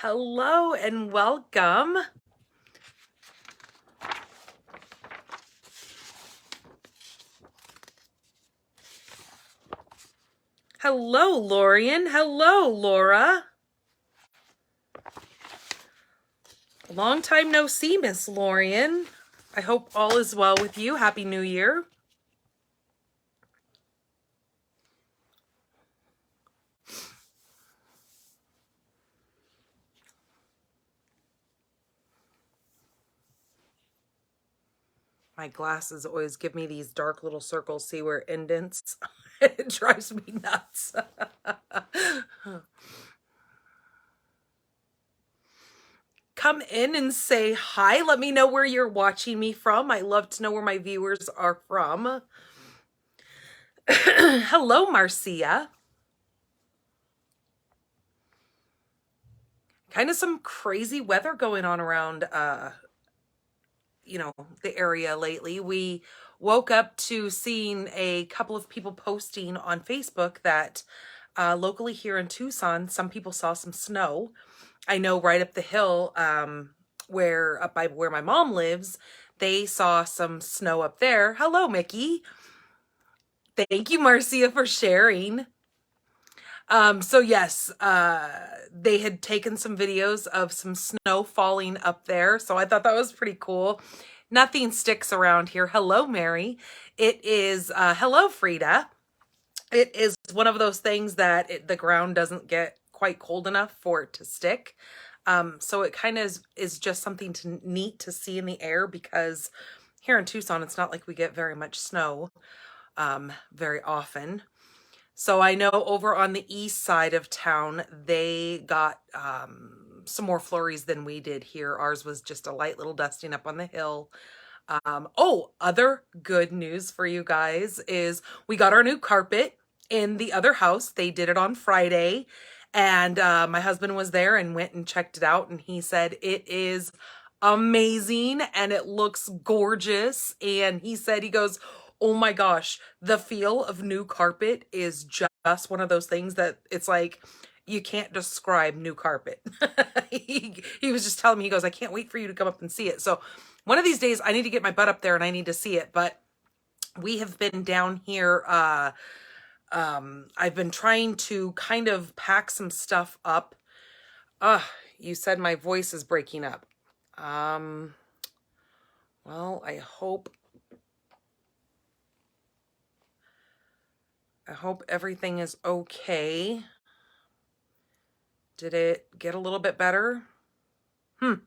Hello and welcome. Hello, Lorian. Hello, Laura. Long time no see, Miss Lorian. I hope all is well with you. Happy New Year. My glasses always give me these dark little circles. See where it indents? It drives me nuts. Come in and say hi. Let me know where you're watching me from. I love to know where my viewers are from. Hello, Marcia. Kind of some crazy weather going on around the area lately. We woke up to seeing a couple of people posting on Facebook that locally here in Tucson, some people saw some snow. I know right up the hill, up by where my mom lives, they saw some snow up there. Hello, Mickey. Thank you, Marcia, for sharing. So yes, they had taken some videos of some snow falling up there. So I thought that was pretty cool. Nothing sticks around here. Hello, Mary. It is, hello, Frida. It is one of those things that the ground doesn't get quite cold enough for it to stick. So it kind of is just something neat to see in the air, because here in Tucson, it's not like we get very much snow very often. So I know over on the east side of town, they got some more flurries than we did here. Ours was just a light little dusting up on the hill. Other good news for you guys is we got our new carpet in the other house. They did it on Friday, and my husband was there and went and checked it out, and he said it is amazing and it looks gorgeous. And he goes, oh my gosh, the feel of new carpet is just one of those things that it's like, you can't describe new carpet. He was just telling me, he goes, I can't wait for you to come up and see it. So one of these days I need to get my butt up there and I need to see it. But we have been down here. I've been trying to kind of pack some stuff up. You said my voice is breaking up. Well, I hope everything is okay. Did it get a little bit better? I'm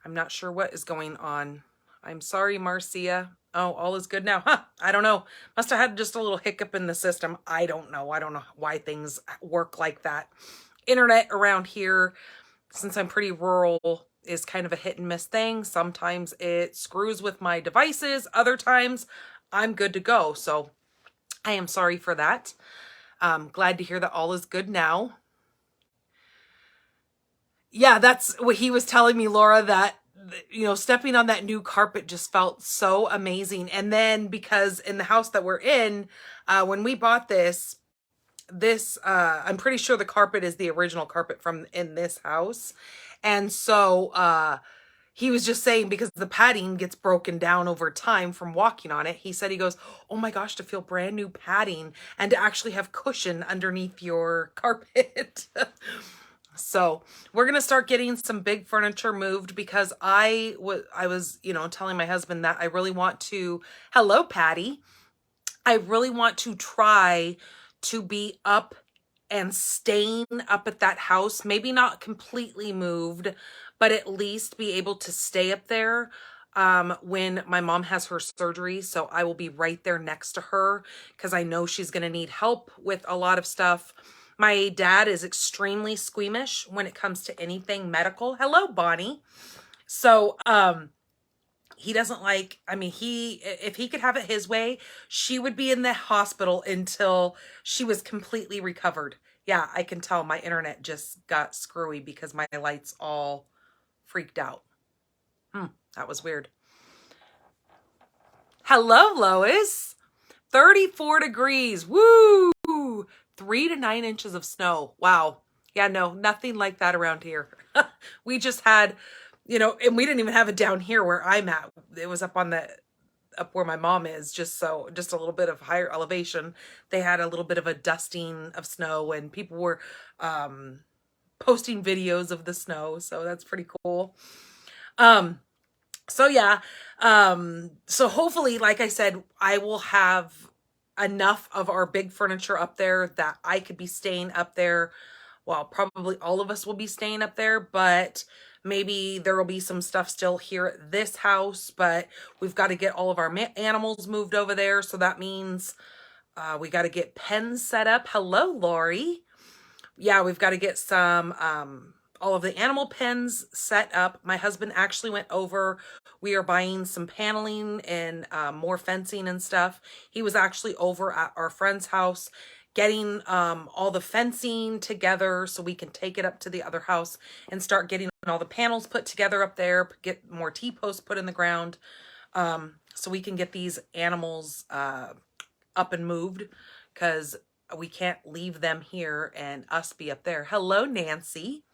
not sure what is going on. I'm sorry, Marcia. Oh, all is good now. I don't know. Must have had just a little hiccup in the system. I don't know. I don't know why things work like that. Internet around here, since I'm pretty rural, is kind of a hit and miss thing. Sometimes it screws with my devices. Other times I'm good to go. So I am sorry for that. Glad to hear that all is good now. Yeah, that's what he was telling me, Laura, that, stepping on that new carpet just felt so amazing. And then because in the house that we're in, when we bought this, I'm pretty sure the carpet is the original carpet from in this house. And so, he was just saying, because the padding gets broken down over time from walking on it, he goes, oh my gosh, to feel brand new padding and to actually have cushion underneath your carpet. So we're going to start getting some big furniture moved, because I was, telling my husband that I really want to, hello, Patty. I really want to try to be up and staying up at that house, maybe not completely moved, but at least be able to stay up there when my mom has her surgery. So I will be right there next to her, because I know she's going to need help with a lot of stuff. My dad is extremely squeamish when it comes to anything medical. Hello, Bonnie. So he doesn't like, if he could have it his way, she would be in the hospital until she was completely recovered. Yeah, I can tell my internet just got screwy because my lights all freaked out. That was weird. Hello, Lois. 34 degrees. Woo! 3 to 9 inches of snow. Wow. Yeah, no, nothing like that around here. We just had, and we didn't even have it down here where I'm at. It was up where my mom is, just a little bit of higher elevation. They had a little bit of a dusting of snow, and people were um posting videos of the snow, so that's pretty cool. Um so yeah, so hopefully, like I said, I will have enough of our big furniture up there that I could be staying up there. Well, probably all of us will be staying up there, but maybe there will be some stuff still here at this house, but we've got to get all of our animals moved over there. So that means we got to get pens set up. Hello, Lori. Yeah, we've got to get some all of the animal pens set up. My husband actually went over. We are buying some paneling and more fencing and stuff. He was actually over at our friend's house getting all the fencing together so we can take it up to the other house and start getting all the panels put together up there, get more T-posts put in the ground, so we can get these animals up and moved, because we can't leave them here and us be up there. Hello, Nancy.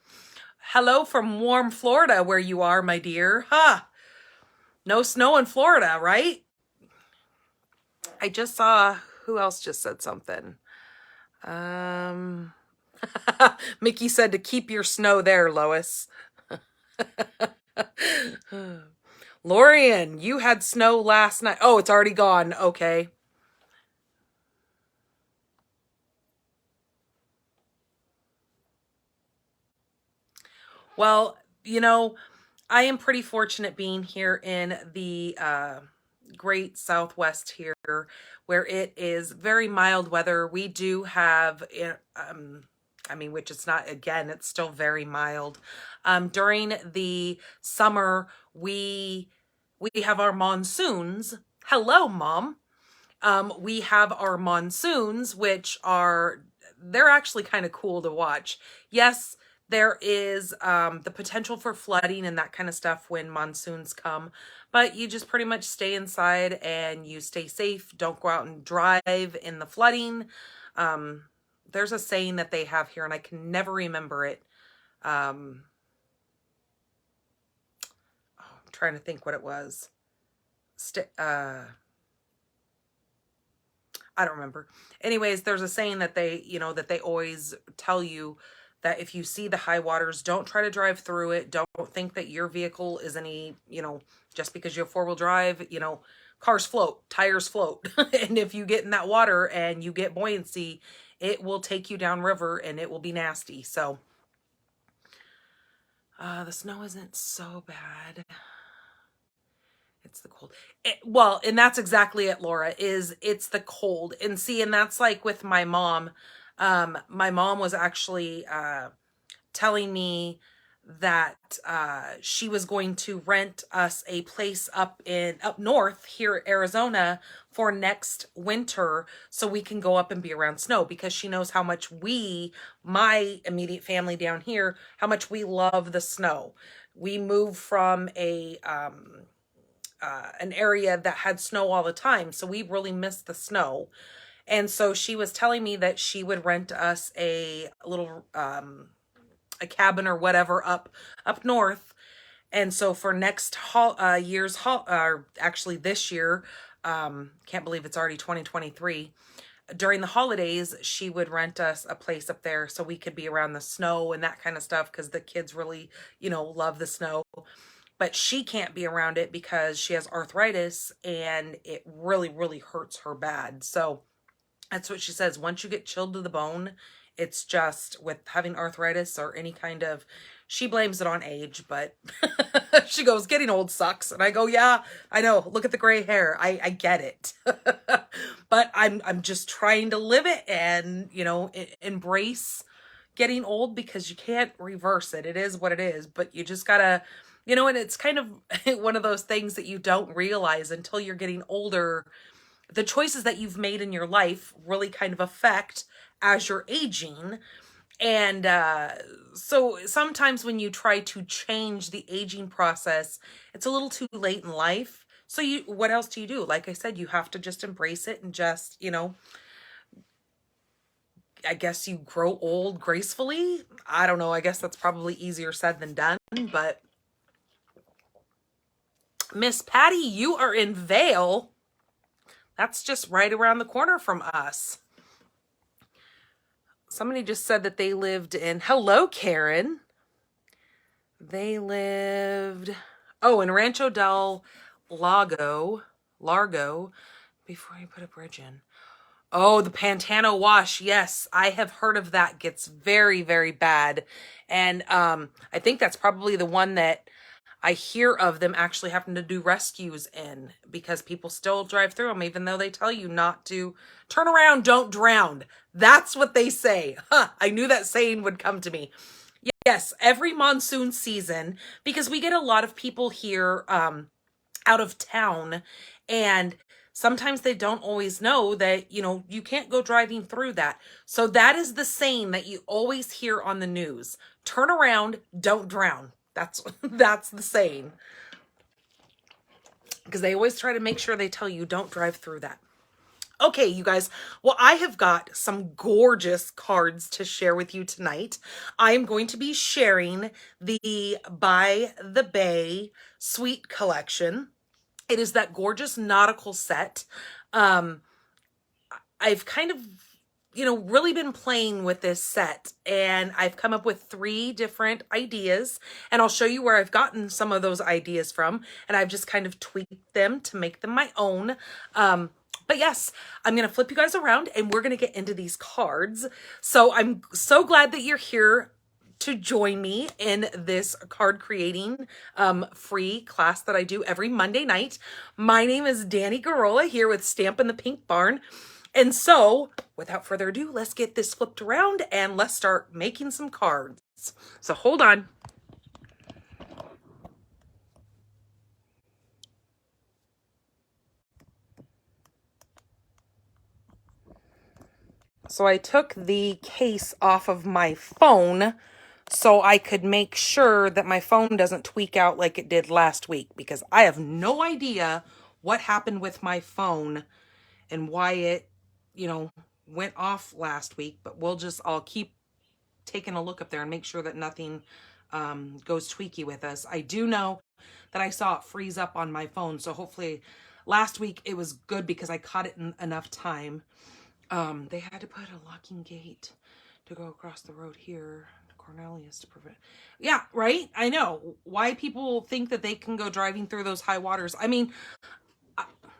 Hello from warm Florida, where you are, my dear. Huh. No snow in Florida, right? I just saw, who else just said something? Mickey said to keep your snow there, Lois. Lorian, you had snow last night. Oh, it's already gone. Okay. Well, I am pretty fortunate being here in the great Southwest here, where it is very mild weather. We do have, which it's not, again, it's still very mild. During the summer, we have our monsoons. Hello, Mom. We have our monsoons, which they're actually kind of cool to watch. Yes, there is the potential for flooding and that kind of stuff when monsoons come, but you just pretty much stay inside and you stay safe. Don't go out and drive in the flooding. There's a saying that they have here, and I can never remember it. I'm trying to think what it was. I don't remember. Anyways, there's a saying that they always tell you that if you see the high waters, don't try to drive through it. Don't think that your vehicle is any, just because you have four-wheel drive, cars float, tires float. And if you get in that water and you get buoyancy, it will take you downriver and it will be nasty. So, the snow isn't so bad. It's the cold. Well, and that's exactly it, Laura, it's the cold. And see, and that's like with my mom. My mom was actually telling me that she was going to rent us a place up north here in Arizona for next winter so we can go up and be around snow, because she knows how much my immediate family down here, how much we love the snow. We moved from an area that had snow all the time, so we really missed the snow. And so she was telling me that she would rent us a little a cabin or whatever up north. And so for next year's actually this year, can't believe it's already 2023. During the holidays, she would rent us a place up there so we could be around the snow and that kind of stuff, because the kids really, love the snow. But she can't be around it because she has arthritis and it really, really hurts her bad. So that's what she says. Once you get chilled to the bone, it's just with having arthritis or any kind of, she blames it on age, but she goes, getting old sucks. And I go, yeah, I know. Look at the gray hair. I get it. But I'm just trying to live it and, embrace getting old, because you can't reverse it. It is what it is, but you just gotta, and it's kind of one of those things that you don't realize until you're getting older. The choices that you've made in your life really kind of affect as you're aging. And so sometimes when you try to change the aging process, it's a little too late in life. So what else do you do? Like I said, you have to just embrace it and just, I guess you grow old gracefully. I don't know. I guess that's probably easier said than done, but Miss Patty, you are in Vail. That's just right around the corner from us. Somebody just said that they lived in, hello, Karen. They lived, oh, in Rancho del Largo, before you put a bridge in. Oh, the Pantano wash. Yes, I have heard of that. Gets very, very bad. And I think that's probably the one that I hear of them actually having to do rescues in, because people still drive through them, even though they tell you not to. Turn around, don't drown. That's what they say. Huh, I knew that saying would come to me. Yes, every monsoon season, because we get a lot of people here out of town, and sometimes they don't always know that, you know, you can't go driving through that. So that is the saying that you always hear on the news. Turn around, don't drown. That's the saying. Because they always try to make sure they tell you don't drive through that. Okay, you guys, well, I have got some gorgeous cards to share with you tonight. I am going to be sharing the By the Bay Suite collection. It is that gorgeous nautical set. I've kind of, you know, really been playing with this set, and I've come up with 3 different ideas, and I'll show you where I've gotten some of those ideas from, and I've just kind of tweaked them to make them my own. But yes, I'm going to flip you guys around and we're going to get into these cards. So I'm so glad that you're here to join me in this card creating free class that I do every Monday night. My name is Danny Garola here with Stampin' the Pink Barn. And so without further ado, let's get this flipped around and let's start making some cards. So hold on. So I took the case off of my phone so I could make sure that my phone doesn't tweak out like it did last week, because I have no idea what happened with my phone and why it, you know, went off last week. But I'll keep taking a look up there and make sure that nothing goes tweaky with us. I do know that I saw it freeze up on my phone. So hopefully last week it was good because I caught it in enough time. They had to put a locking gate to go across the road here to Cornelius to prevent. Yeah, right? I know why people think that they can go driving through those high waters. I mean,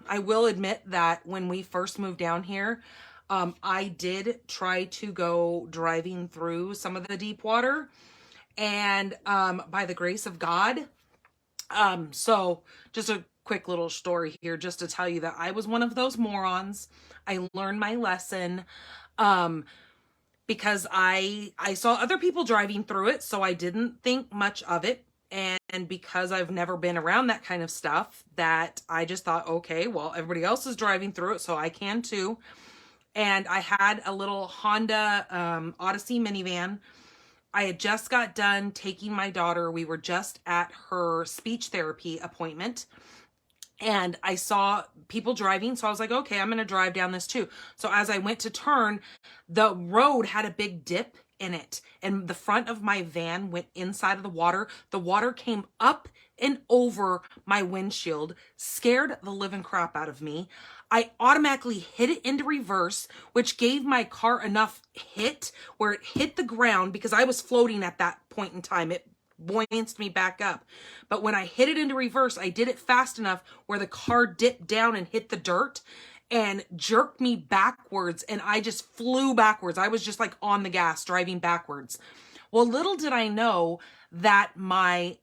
I will admit that when we first moved down here, I did try to go driving through some of the deep water, and by the grace of God, so just a quick little story here just to tell you that I was one of those morons. I learned my lesson because I saw other people driving through it, so I didn't think much of it. And because I've never been around that kind of stuff, that I just thought, okay, well, everybody else is driving through it, so I can too. And I had a little Honda Odyssey minivan. I had just got done taking my daughter. We were just at her speech therapy appointment. And I saw people driving, so I was like, okay, I'm going to drive down this too. So as I went to turn, the road had a big dip in it, and the front of my van went inside of the water. The water came up and over my windshield, scared the living crap out of me. I automatically hit it into reverse, which gave my car enough hit where it hit the ground, because I was floating at that point in time. It buoyanced me back up. But when I hit it into reverse, I did it fast enough where the car dipped down and hit the dirt and jerked me backwards, and I just flew backwards. I was just like on the gas driving backwards. Well, little did I know that my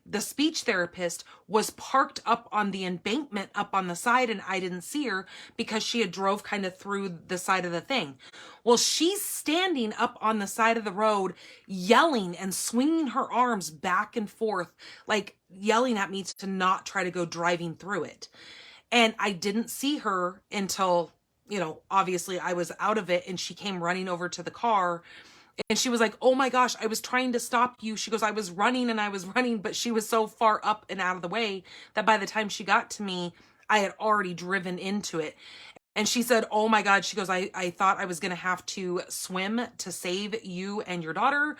the speech therapist was parked up on the embankment up on the side, and I didn't see her because she had drove kind of through the side of the thing. Well, she's standing up on the side of the road yelling and swinging her arms back and forth, like yelling at me to not try to go driving through it. And I didn't see her until, you know, obviously I was out of it, and she came running over to the car. And she was like, oh my gosh, I was trying to stop you. She goes, I was running, but she was so far up and out of the way that by the time she got to me, I had already driven into it. And she said, oh my God, she goes, I thought I was going to have to swim to save you and your daughter,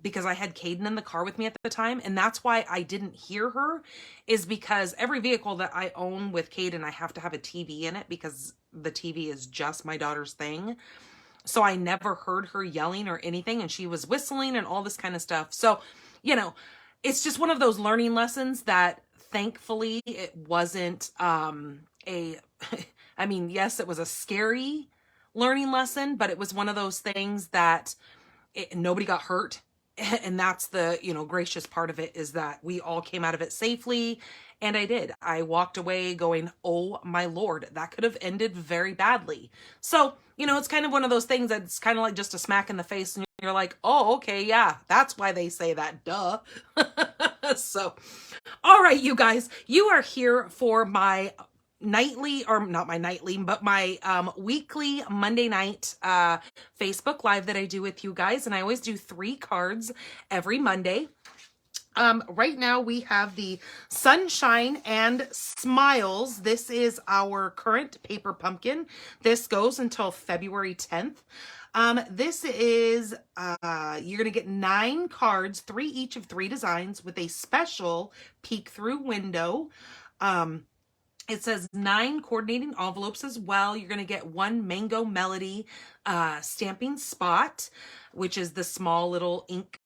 because I had Caden in the car with me at the time. And that's why I didn't hear her, is because every vehicle that I own with Caden, I have to have a TV in it because the TV is just my daughter's thing. So I never heard her yelling or anything, and she was whistling and all this kind of stuff. So, you know, it's just one of those learning lessons that thankfully it wasn't I mean, yes, it was a scary learning lesson, but it was one of those things that nobody got hurt. And that's the, gracious part of it, is that we all came out of it safely. And I did. I walked away going, oh my Lord, that could have ended very badly. So, it's kind of one of those things that's kind of like just a smack in the face. And you're like, oh, okay, yeah, that's why they say that. Duh. So, all right, you guys, you are here for my nightly, or not my nightly, but my weekly Monday night Facebook Live that I do with you guys. And I always do 3 cards every Monday. Right now we have the Sunshine and Smiles. This is our current paper pumpkin. This goes until February 10th. This is, you're going to get 9 cards, 3 each of 3 designs, with a special peek through window. It says 9 coordinating envelopes as well. You're going to get 1 Mango Melody stamping spot, which is the small little ink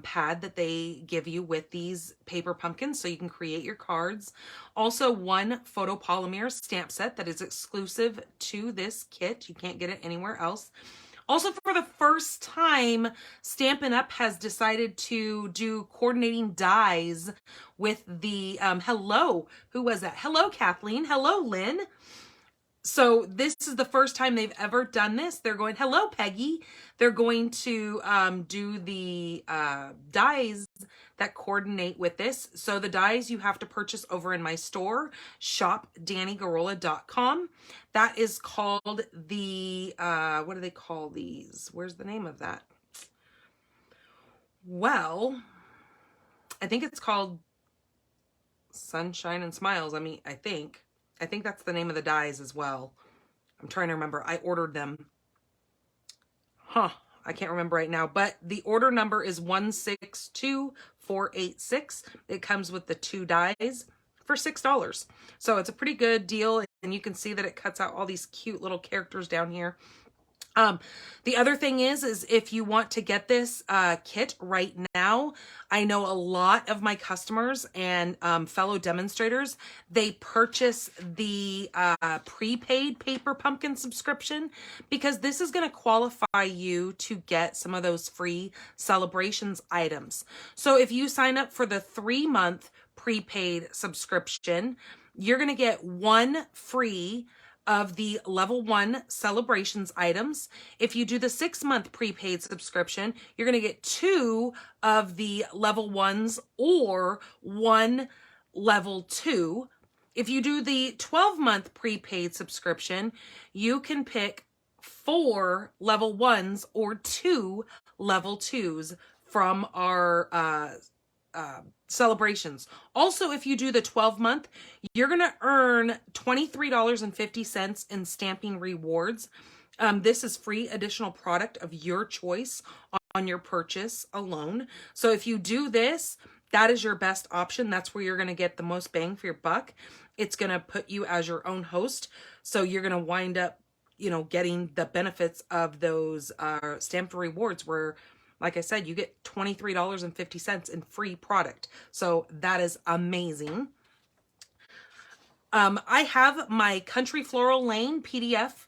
pad that they give you with these paper pumpkins so you can create your cards. Also 1 photopolymer stamp set that is exclusive to this kit. You can't get it anywhere else. Also, for the first time, Stampin' Up! Has decided to do coordinating dies with the, hello, who was that? Hello, Kathleen. Hello, Lynn. So this is the first time they've ever done this. They're going, hello, Peggy. They're going to do the dies that coordinate with this. So the dies you have to purchase over in my store, shopdannygarola.com. That is called the, what do they call these? Where's the name of that? Well, I think it's called Sunshine and Smiles. I think that's the name of the dies as well. I'm trying to remember. I ordered them. I can't remember right now, but the order number is 162486. It comes with the 2 dies for $6. So it's a pretty good deal, and you can see that it cuts out all these cute little characters down here. The other thing is if you want to get this kit right now, I know a lot of my customers and fellow demonstrators, they purchase the prepaid paper pumpkin subscription, because this is going to qualify you to get some of those free celebrations items. So if you sign up for the 3-month prepaid subscription, you're going to get 1 free of the level 1 celebrations items. If you do the 6-month prepaid subscription, you're going to get 2 of the level 1s or 1 level 2. If you do the 12-month prepaid subscription, you can pick 4 level 1s or 2 level 2s from our celebrations. Also, if you do the 12-month, you're going to earn $23.50 in stamping rewards. This is free additional product of your choice on your purchase alone. So if you do this, that is your best option. That's where you're going to get the most bang for your buck. It's going to put you as your own host. So you're going to wind up, getting the benefits of those stamped rewards, where, like I said, you get $23.50 in free product. So that is amazing. I have my Country Floral Lane PDF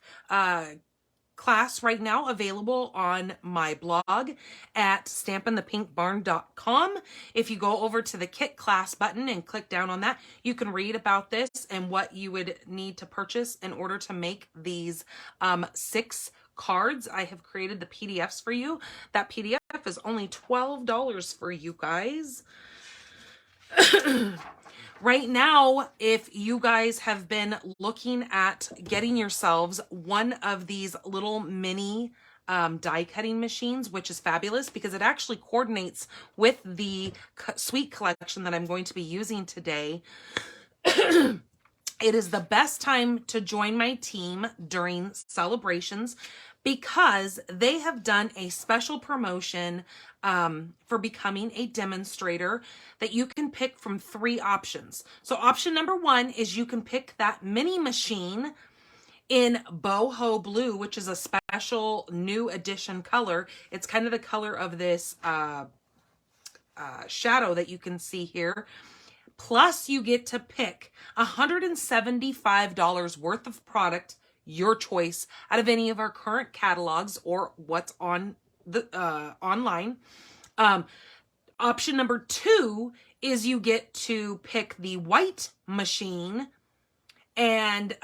class right now available on my blog at stampinthepinkbarn.com. If you go over to the kit class button and click down on that, you can read about this and what you would need to purchase in order to make these 6 cards. I have created the PDFs for you. That PDF is only $12 for you guys. Right now, if you guys have been looking at getting yourselves one of these little mini die cutting machines, which is fabulous because it actually coordinates with the sweet collection that I'm going to be using today. It is the best time to join my team during celebrations because they have done a special promotion for becoming a demonstrator that you can pick from 3 options. So option number 1 is you can pick that mini machine in boho blue, which is a special new edition color. It's kind of the color of this shadow that you can see here. Plus, you get to pick $175 worth of product, your choice, out of any of our current catalogs or what's on the online. Option number 2 is you get to pick the white machine, and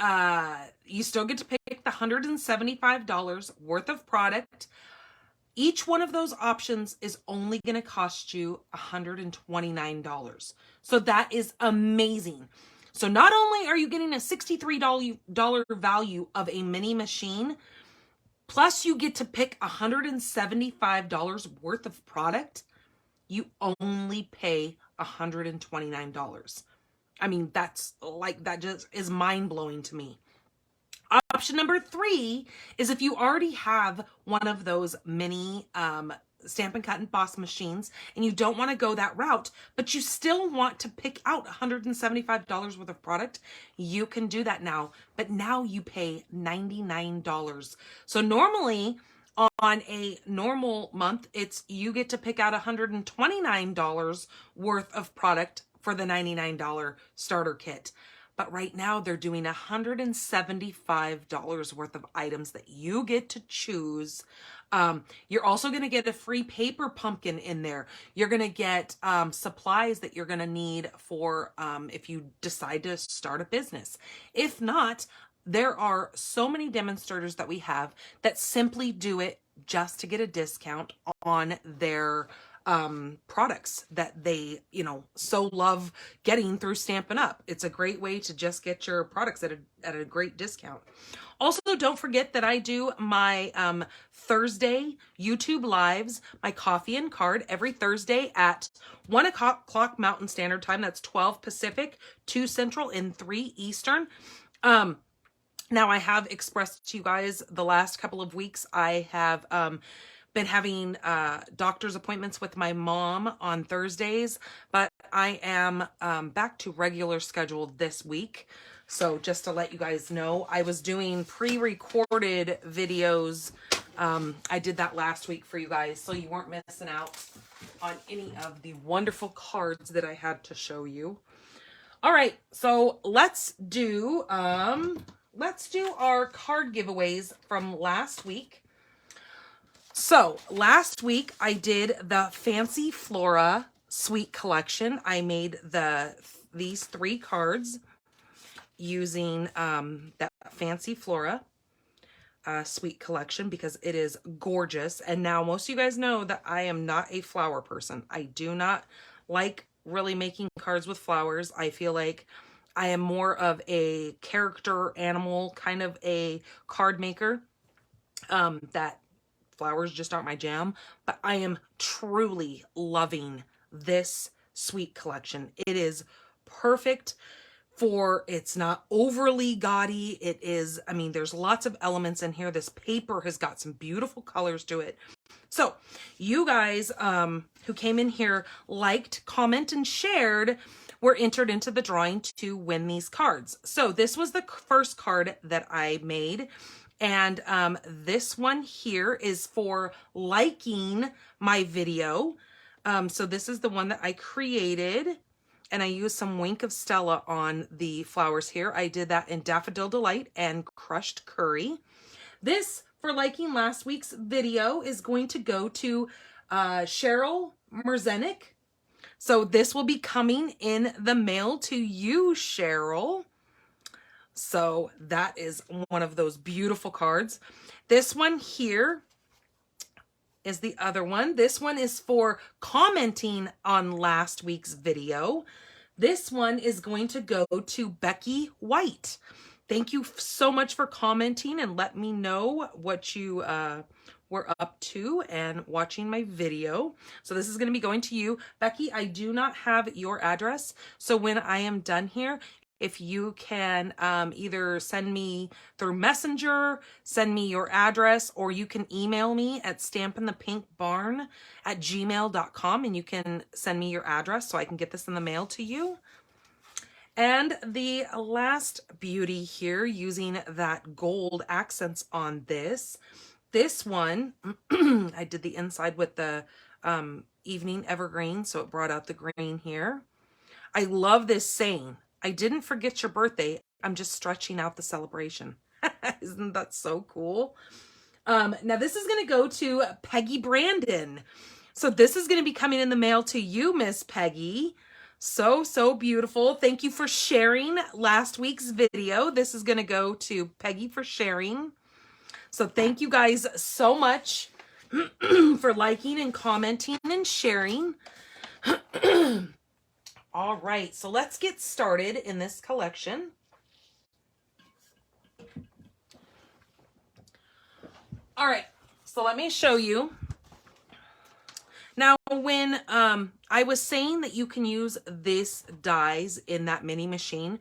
you still get to pick the $175 worth of product. Each one of those options is only going to cost you $129. So that is amazing. So not only are you getting a $63 value of a mini machine, plus you get to pick $175 worth of product, you only pay $129. I mean, that just is mind-blowing to me. Option number 3 is if you already have one of those mini Stampin' Cut and Boss machines and you don't want to go that route, but you still want to pick out $175 worth of product, you can do that now. But now you pay $99. So normally on a normal month, you get to pick out $129 worth of product for the $99 starter kit. But right now they're doing $175 worth of items that you get to choose. You're also going to get a free paper pumpkin in there. You're going to get supplies that you're going to need for if you decide to start a business. If not, there are so many demonstrators that we have that simply do it just to get a discount on their products that they, so love getting through Stampin' Up. It's a great way to just get your products at a great discount. Also, don't forget that I do my Thursday YouTube lives, my coffee and card every Thursday at 1 o'clock Mountain Standard Time. That's 12 Pacific, 2 Central, and 3 Eastern. Now, I have expressed to you guys the last couple of weeks, I have been having doctor's appointments with my mom on Thursdays, but I am back to regular schedule this week. So just to let you guys know, I was doing pre-recorded videos. I did that last week for you guys, so you weren't missing out on any of the wonderful cards that I had to show you. All right, so let's do our card giveaways from last week. So last week I did the Fancy Flora Suite Collection. I made these 3 cards using that Fancy Flora Suite Collection because it is gorgeous. And now most of you guys know that I am not a flower person. I do not like really making cards with flowers. I feel like I am more of a character animal kind of a card maker. That flowers just aren't my jam, but I am truly loving this suite collection. It is perfect it's not overly gaudy. It is, I mean, there's lots of elements in here. This paper has got some beautiful colors to it. So you guys who came in here, liked, comment, and shared were entered into the drawing to win these cards. So this was the first card that I made. And this one here is for liking my video. So this is the one that I created. And I used some Wink of Stella on the flowers here. I did that in Daffodil Delight and Crushed Curry. This, for liking last week's video, is going to go to Cheryl Merzenik. So this will be coming in the mail to you, Cheryl. So that is one of those beautiful cards. This one here is the other one. This one is for commenting on last week's video. This one is going to go to Becky White. Thank you so much for commenting and let me know what you were up to and watching my video. So this is going to be going to you. Becky, I do not have your address. So when I am done here, if you can either send me through Messenger, send me your address, or you can email me at stampinthepinkbarn@gmail.com, and you can send me your address so I can get this in the mail to you. And the last beauty here, using that gold accents on this one, I did the inside with the evening evergreen, so it brought out the green here. I love this saying, I didn't forget your birthday, I'm just stretching out the celebration. Isn't that so cool? Now this is going to go to Peggy Brandon. So this is going to be coming in the mail to you, Miss Peggy. So beautiful. Thank you for sharing last week's video. This is going to go to Peggy for sharing. So thank you guys so much for liking and commenting and sharing. All right, so let's get started in this collection. All right, so let me show you. Now, when I was saying that you can use this dies in that mini machine,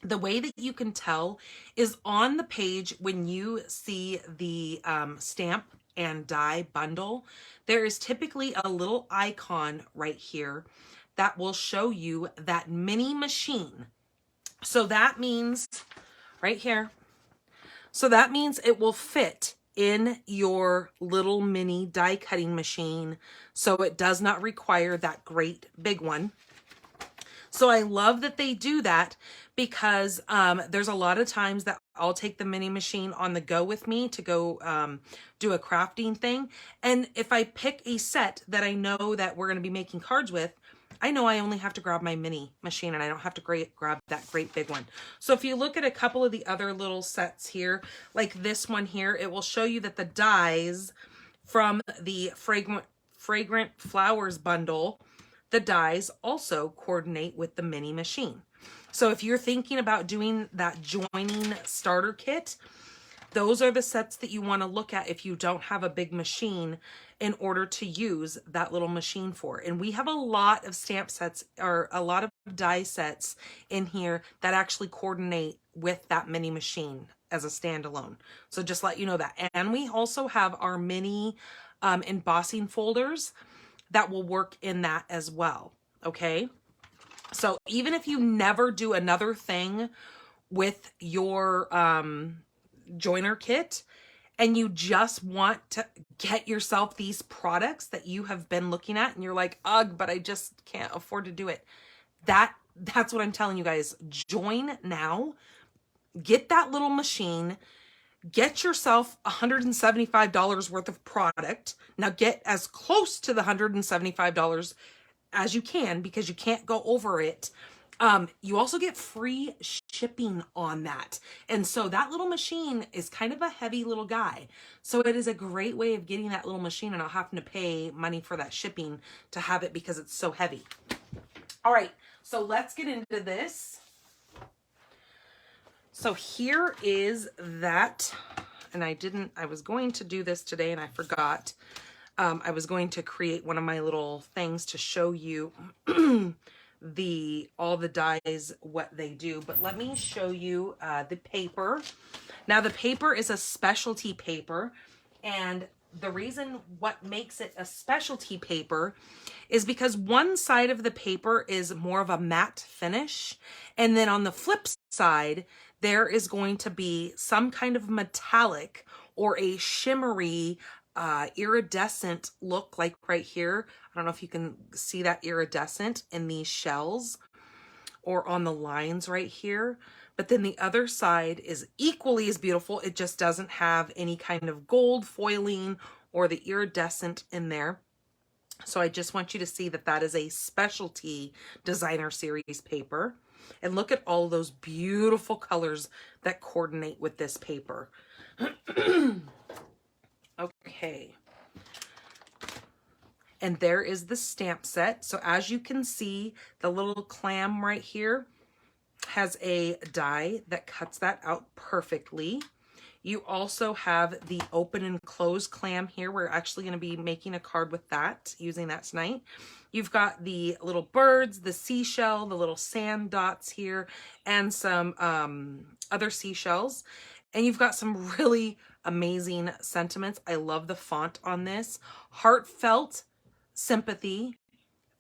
the way that you can tell is on the page when you see the stamp and die bundle, there is typically a little icon right here that will show you that mini machine. So that means right here. So that means it will fit in your little mini die cutting machine, so it does not require that great big one. So I love that they do that, because there's a lot of times that I'll take the mini machine on the go with me to go do a crafting thing. And if I pick a set that I know that we're going to be making cards with, I know I only have to grab my mini machine and I don't have to grab that great big one. So if you look at a couple of the other little sets here, like this one here, it will show you that the dies from the Fragrant Flowers bundle, the dies also coordinate with the mini machine. So if you're thinking about doing that joining starter kit, those are the sets that you want to look at if you don't have a big machine in order to use that little machine for. And we have a lot of stamp sets, or a lot of die sets in here that actually coordinate with that mini machine as a standalone. So just let you know that. And we also have our mini embossing folders that will work in that as well. Okay. So even if you never do another thing with your joiner kit, and you just want to get yourself these products that you have been looking at and you're like, ugh, but I just can't afford to do it. That's what I'm telling you guys. Join now, get that little machine, get yourself $175 worth of product. Now get as close to the $175 as you can, because you can't go over it. You also get free shipping on that. And so that little machine is kind of a heavy little guy. So it is a great way of getting that little machine and not having to pay money for that shipping to have it, because it's so heavy. All right, so let's get into this. So here is that, and I was going to do this today and I forgot. I was going to create one of my little things to show you all the dies, what they do, but let me show you the paper. Now the paper is a specialty paper, and the reason what makes it a specialty paper is because one side of the paper is more of a matte finish, and then on the flip side there is going to be some kind of metallic or a shimmery iridescent look, like right here. I don't know if you can see that iridescent in these shells or on the lines right here. But then the other side is equally as beautiful. It just doesn't have any kind of gold foiling or the iridescent in there. So I just want you to see that that is a specialty designer series paper. And look at all those beautiful colors that coordinate with this paper. Okay. And there is the stamp set. So as you can see, the little clam right here has a die that cuts that out perfectly. You also have the open and close clam here. We're actually going to be making a card with that, using that tonight. You've got the little birds, the seashell, the little sand dots here, and some other seashells. And you've got some really amazing sentiments. I love the font on this. Heartfelt sympathy.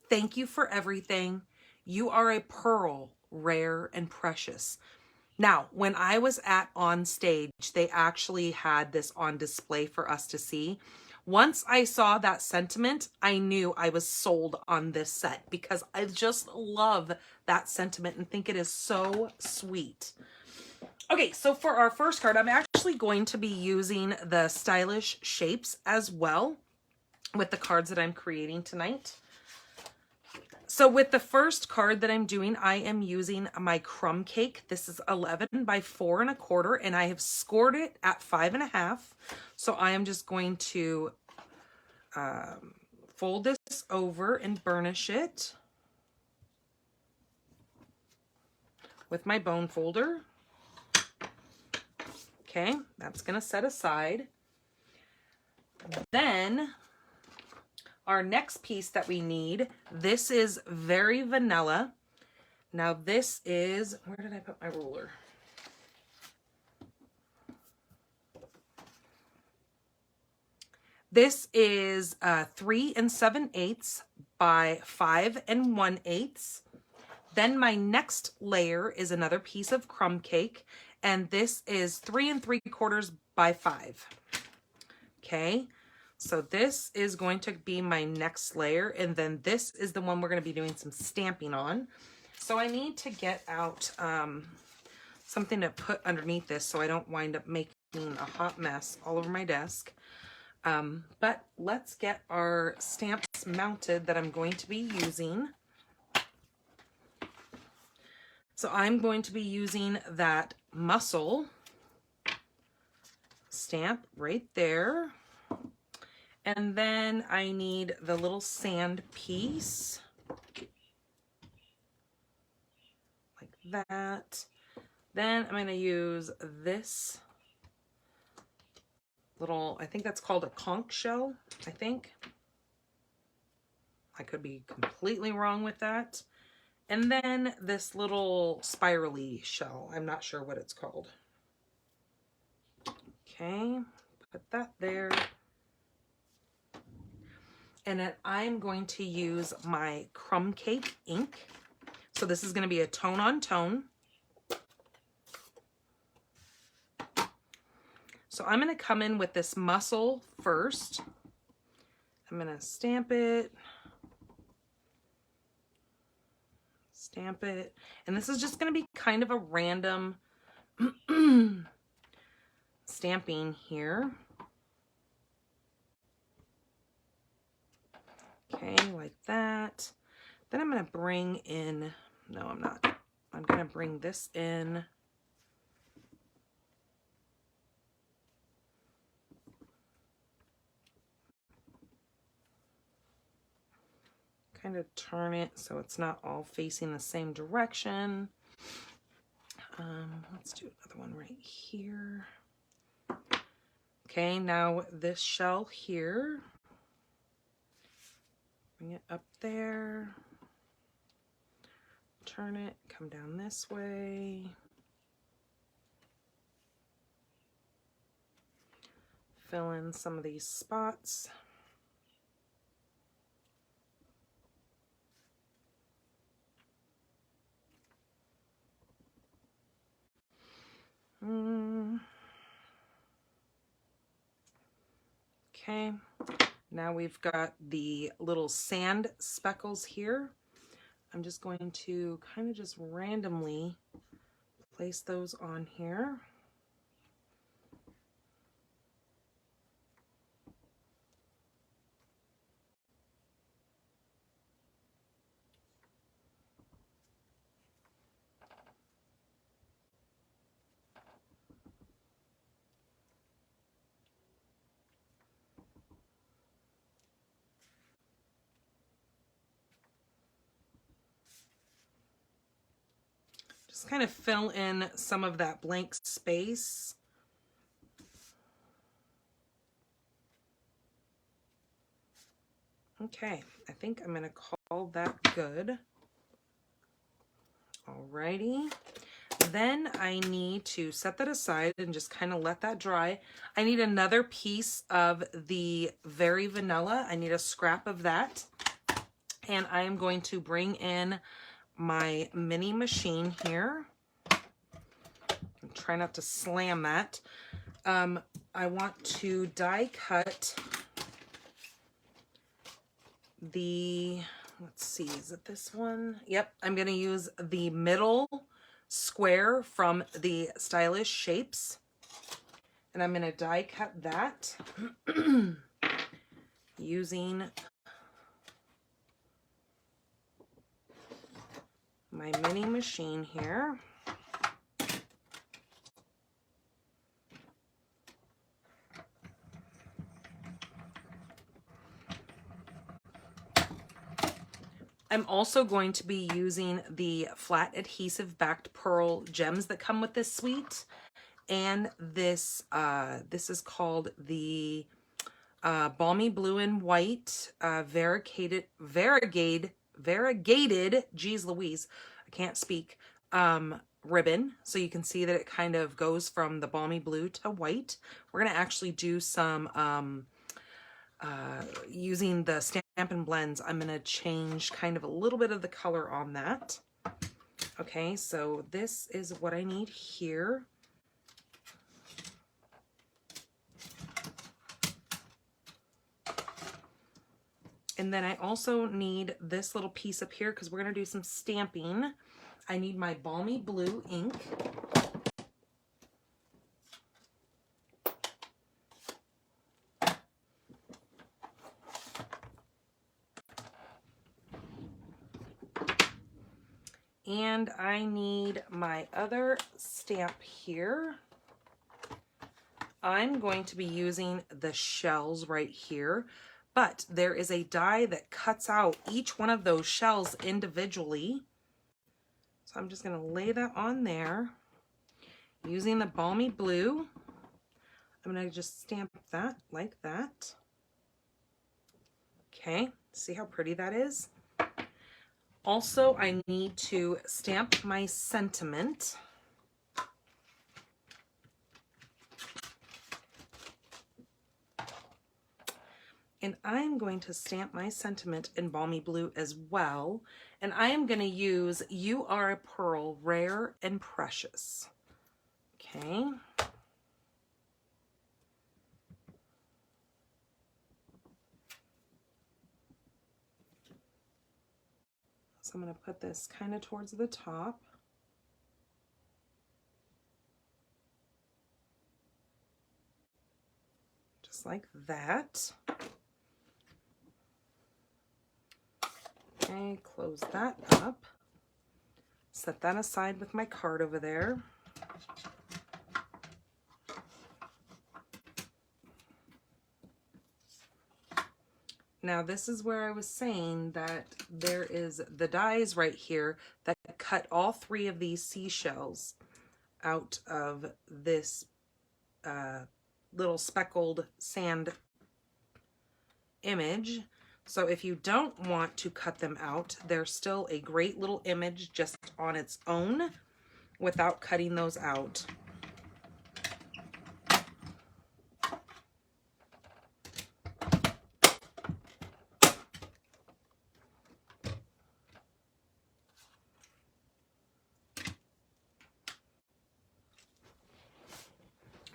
Thank you for everything. You are a pearl, rare and precious. Now, when I was at On Stage, they actually had this on display for us to see. Once I saw that sentiment, I knew I was sold on this set because I just love that sentiment and think it is so sweet. Okay, so for our first card, I'm actually going to be using the stylish shapes as well with the cards that I'm creating tonight. So with the first card that I'm doing, I am using my crumb cake. This is 11 by 4 1/4, and I have scored it at 5 1/2. So I am just going to fold this over and burnish it with my bone folder. Okay, that's gonna set aside. Then our next piece that we need, this is very vanilla. Now this is, where did I put my ruler? This is 3 7/8 by 5 1/8. Then my next layer is another piece of crumb cake, and this is 3 3/4 by 5. Okay. So this is going to be my next layer, and then this is the one we're going to be doing some stamping on. So I need to get out something to put underneath this so I don't wind up making a hot mess all over my desk. But let's get our stamps mounted that I'm going to be using. So I'm going to be using that muscle stamp right there. And then I need the little sand piece, like that. Then I'm going to use this little, I think that's called a conch shell, I think. I could be completely wrong with that. And then this little spirally shell, I'm not sure what it's called. Okay, put that there. And then I'm going to use my crumb cake ink. So this is going to be a tone on tone. So I'm going to come in with this muscle first. I'm going to stamp it. Stamp it. And this is just going to be kind of a random stamping here. Okay, like that. Then I'm going to bring in, no, I'm not. I'm going to bring this in. Kind of turn it so it's not all facing the same direction. Let's do another one right here. Okay, now this shell here. Bring it up there, turn it, come down this way, fill in some of these spots. Okay. Now we've got the little sand speckles here. I'm just going to kind of just randomly place those on here. Just kind of fill in some of that blank space. Okay, I think I'm gonna call that good. Alrighty. Then I need to set that aside and just kind of let that dry. I need another piece of the Very Vanilla. I need a scrap of that. And I am going to bring in my mini machine here. Try not to slam that. I want to die cut the, let's see, is it this one? Yep, I'm going to use the middle square from the Stylish Shapes. And I'm going to die cut that using my mini machine here. I'm also going to be using the flat adhesive backed pearl gems that come with this suite. And this is called the Balmy Blue and White variegated, geez Louise, I can't speak, ribbon. So you can see that it kind of goes from the balmy blue to white. We're going to actually do some, using the Stampin' Blends, I'm going to change kind of a little bit of the color on that. Okay, so this is what I need here. And then I also need this little piece up here because we're going to do some stamping. I need my Balmy Blue ink. And I need my other stamp here. I'm going to be using the shells right here, but there is a die that cuts out each one of those shells individually. So I'm just going to lay that on there using the Balmy Blue. I'm going to just stamp that like that. Okay, see how pretty that is? Also, I need to stamp my sentiment. And I'm going to stamp my sentiment in Balmy Blue as well. And I am going to use You Are a Pearl, Rare and Precious. Okay. So I'm going to put this kind of towards the top. Just like that. Okay, close that up. Set that aside with my card over there. Now this is where I was saying that there is the dies right here that cut all three of these seashells out of this little speckled sand image. So if you don't want to cut them out, there's still a great little image just on its own without cutting those out.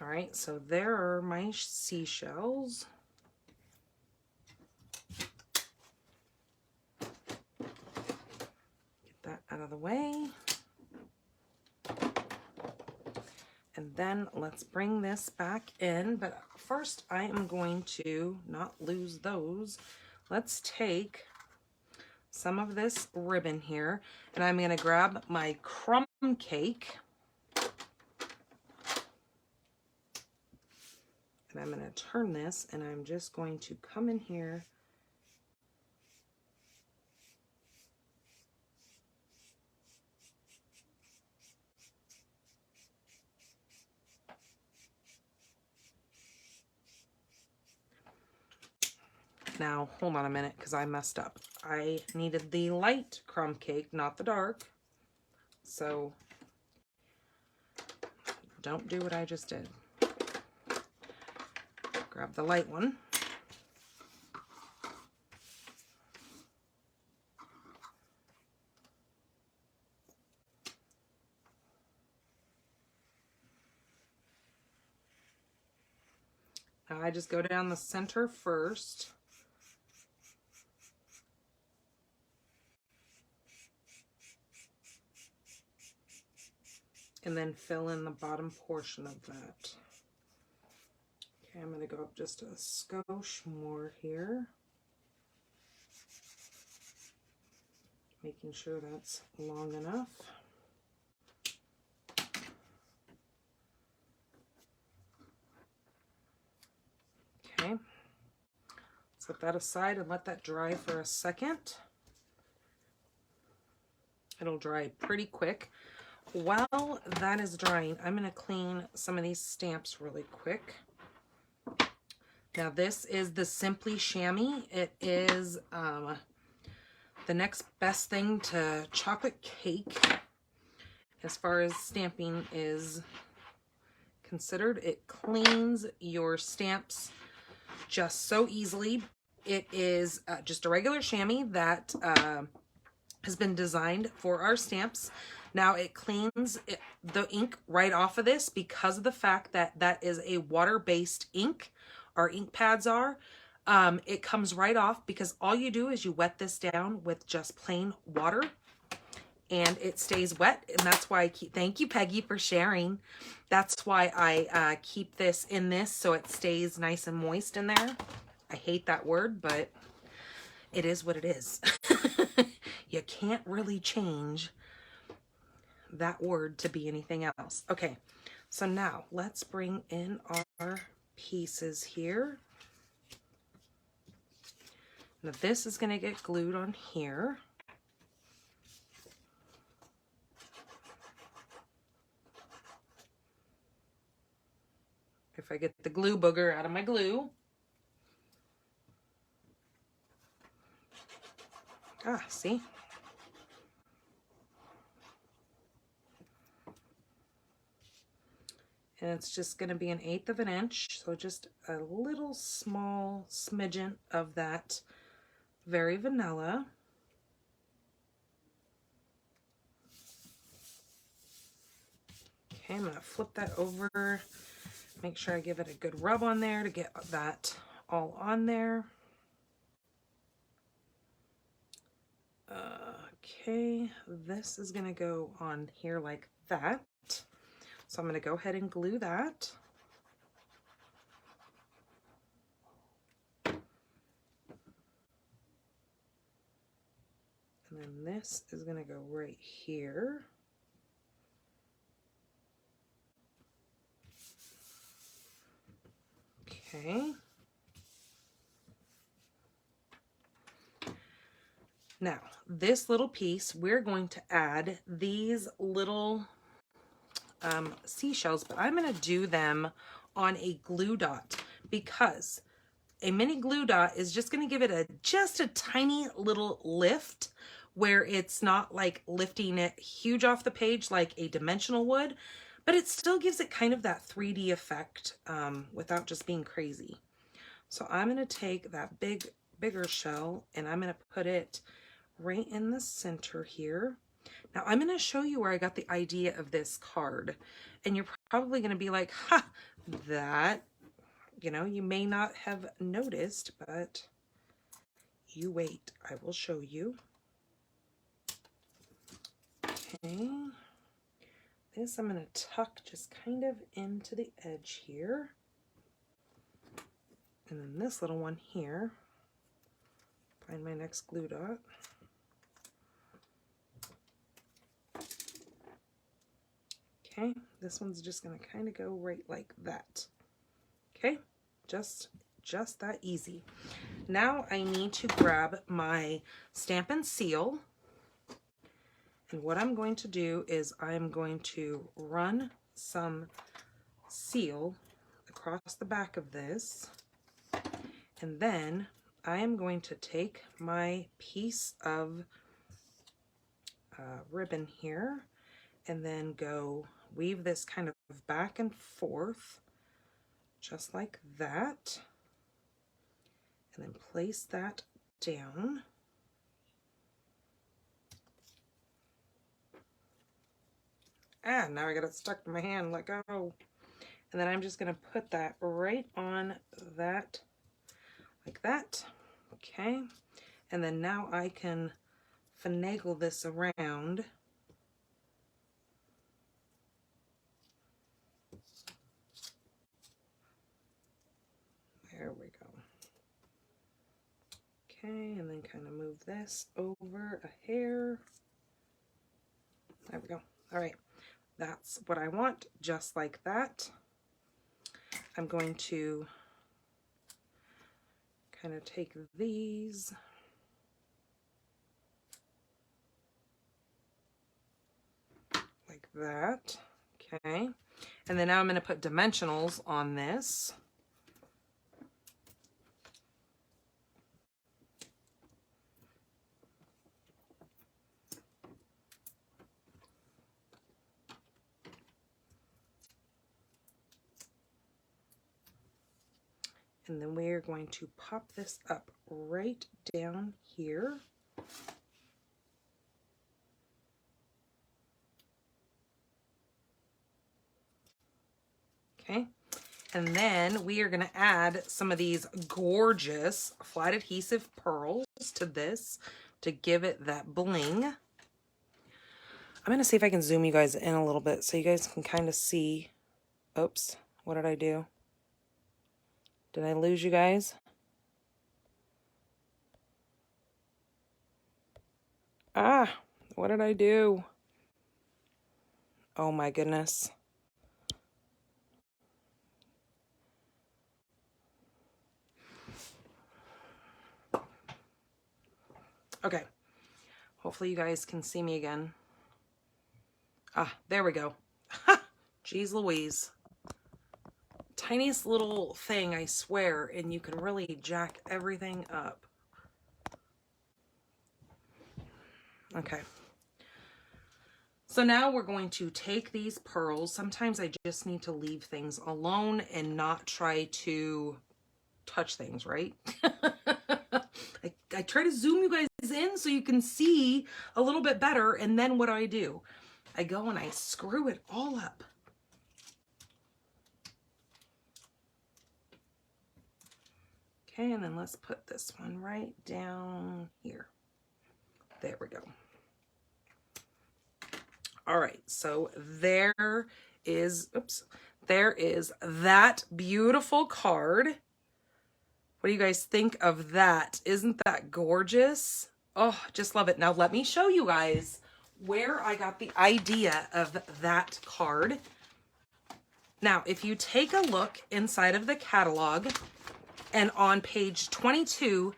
All right, so there are my seashells. Get that out of the way. And then let's bring this back in. But first I am going to not lose those. Let's take some of this ribbon here and I'm going to grab my crumb cake. And I'm going to turn this and I'm just going to come in here Now, hold on a minute, because I messed up. I needed the light crumb cake, not the dark. So, don't do what I just did. Grab the light one. Now I just go down the center first. And then fill in the bottom portion of that. Okay, I'm going to go up just a skosh more here. Making sure that's long enough. Okay, set that aside and let that dry for a second. It'll dry pretty quick. While that is drying, I'm going to clean some of these stamps really quick. Now this is the Simply Chamois. It is the next best thing to chocolate cake as far as stamping is considered. It cleans your stamps just so easily. It is just a regular chamois that has been designed for our stamps. Now it cleans the ink right off of this because of the fact that that is a water-based ink. Our ink pads are. It comes right off because all you do is you wet this down with just plain water and it stays wet. And that's why I keep, thank you Peggy for sharing. That's why I keep this in this so it stays nice and moist in there. I hate that word, but it is what it is. You can't really change that word to be anything else. Okay, so now let's bring in our pieces here. Now this is going to get glued on here. If I get the glue booger out of my glue. Ah, see? And it's just going to be 1/8 of an inch, so just a little small smidgen of that very vanilla. Okay, I'm going to flip that over, make sure I give it a good rub on there to get that all on there. Okay, this is going to go on here like that. So I'm going to go ahead and glue that. And then this is going to go right here. Okay. Now, this little piece, we're going to add these little seashells, but I'm going to do them on a glue dot because a mini glue dot is just going to give it just a tiny little lift where it's not like lifting it huge off the page like a dimensional would, but it still gives it kind of that 3D effect without just being crazy. So I'm going to take that bigger shell and I'm going to put it right in the center here. Now I'm going to show you where I got the idea of this card, and you're probably going to be like, ha, that, you know, you may not have noticed, but you wait, I will show you. Okay, this I'm going to tuck just kind of into the edge here, and then this little one here, find my next glue dot. Okay, this one's just going to kind of go right like that. Okay, just that easy. Now I need to grab my Stampin' Seal. And what I'm going to do is I'm going to run some seal across the back of this. And then I am going to take my piece of ribbon here and then go weave this kind of back and forth just like that, and then place that down. Ah, now I got it stuck to my hand, let go. And then I'm just gonna put that right on that, like that, okay? And then now I can finagle this around. There we go. Okay, and then kind of move this over a hair. There we go. All right, that's what I want, just like that. I'm going to kind of take these like that, okay? And then now I'm going to put dimensionals on this. And then we're going to pop this up right down here. Okay, and then we are going to add some of these gorgeous flat adhesive pearls to this to give it that bling. I'm going to see if I can zoom you guys in a little bit so you guys can kind of see. Oops, what did I do? Did I lose you guys? Ah, what did I do? Oh my goodness. Okay, hopefully you guys can see me again. Ah, there we go. Jeez Louise. Tiniest little thing, I swear, and you can really jack everything up. Okay. So now we're going to take these pearls. Sometimes I just need to leave things alone and not try to touch things, right? I try to zoom you guys in so you can see a little bit better, and then what do? I go and I screw it all up. Okay, and then let's put this one right down here. There we go. All right, so there is, oops, there is that beautiful card. What do you guys think of that? Isn't that gorgeous? Oh, just love it. Now let me show you guys where I got the idea of that card. Now, if you take a look inside of the catalog, and on page 22,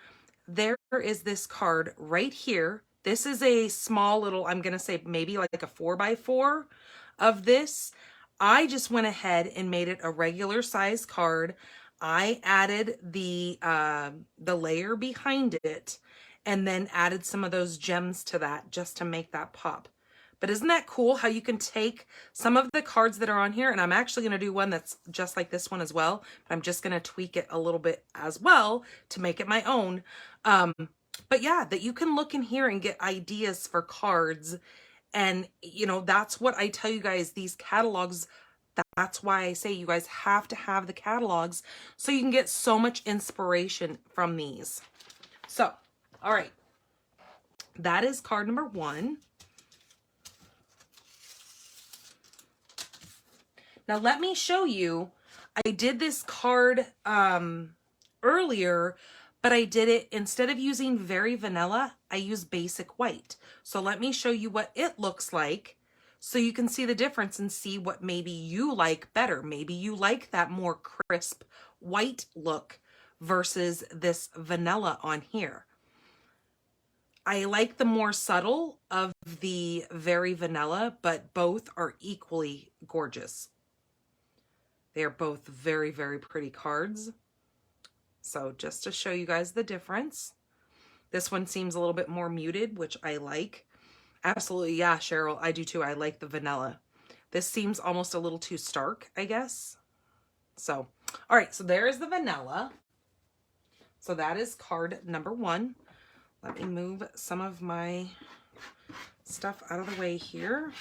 there is this card right here. This is a small little, I'm going to say maybe like a 4x4 of this. I just went ahead and made it a regular size card. I added the layer behind it and then added some of those gems to that just to make that pop. But isn't that cool how you can take some of the cards that are on here, and I'm actually going to do one that's just like this one as well, but I'm just going to tweak it a little bit as well to make it my own. But yeah, that you can look in here and get ideas for cards. And, you know, that's what I tell you guys, these catalogs, that's why I say you guys have to have the catalogs so you can get so much inspiration from these. So, all right, that is card number 1. Now let me show you, I did this card earlier, but I did it, instead of using Very Vanilla, I used Basic White. So let me show you what it looks like so you can see the difference and see what maybe you like better. Maybe you like that more crisp white look versus this vanilla on here. I like the more subtle of the Very Vanilla, but both are equally gorgeous. They are both very, very pretty cards. So just to show you guys the difference. This one seems a little bit more muted, which I like. Absolutely, yeah, Cheryl, I do too. I like the vanilla. This seems almost a little too stark, I guess. So, all right, so there is the vanilla. So that is card number 1. Let me move some of my stuff out of the way here.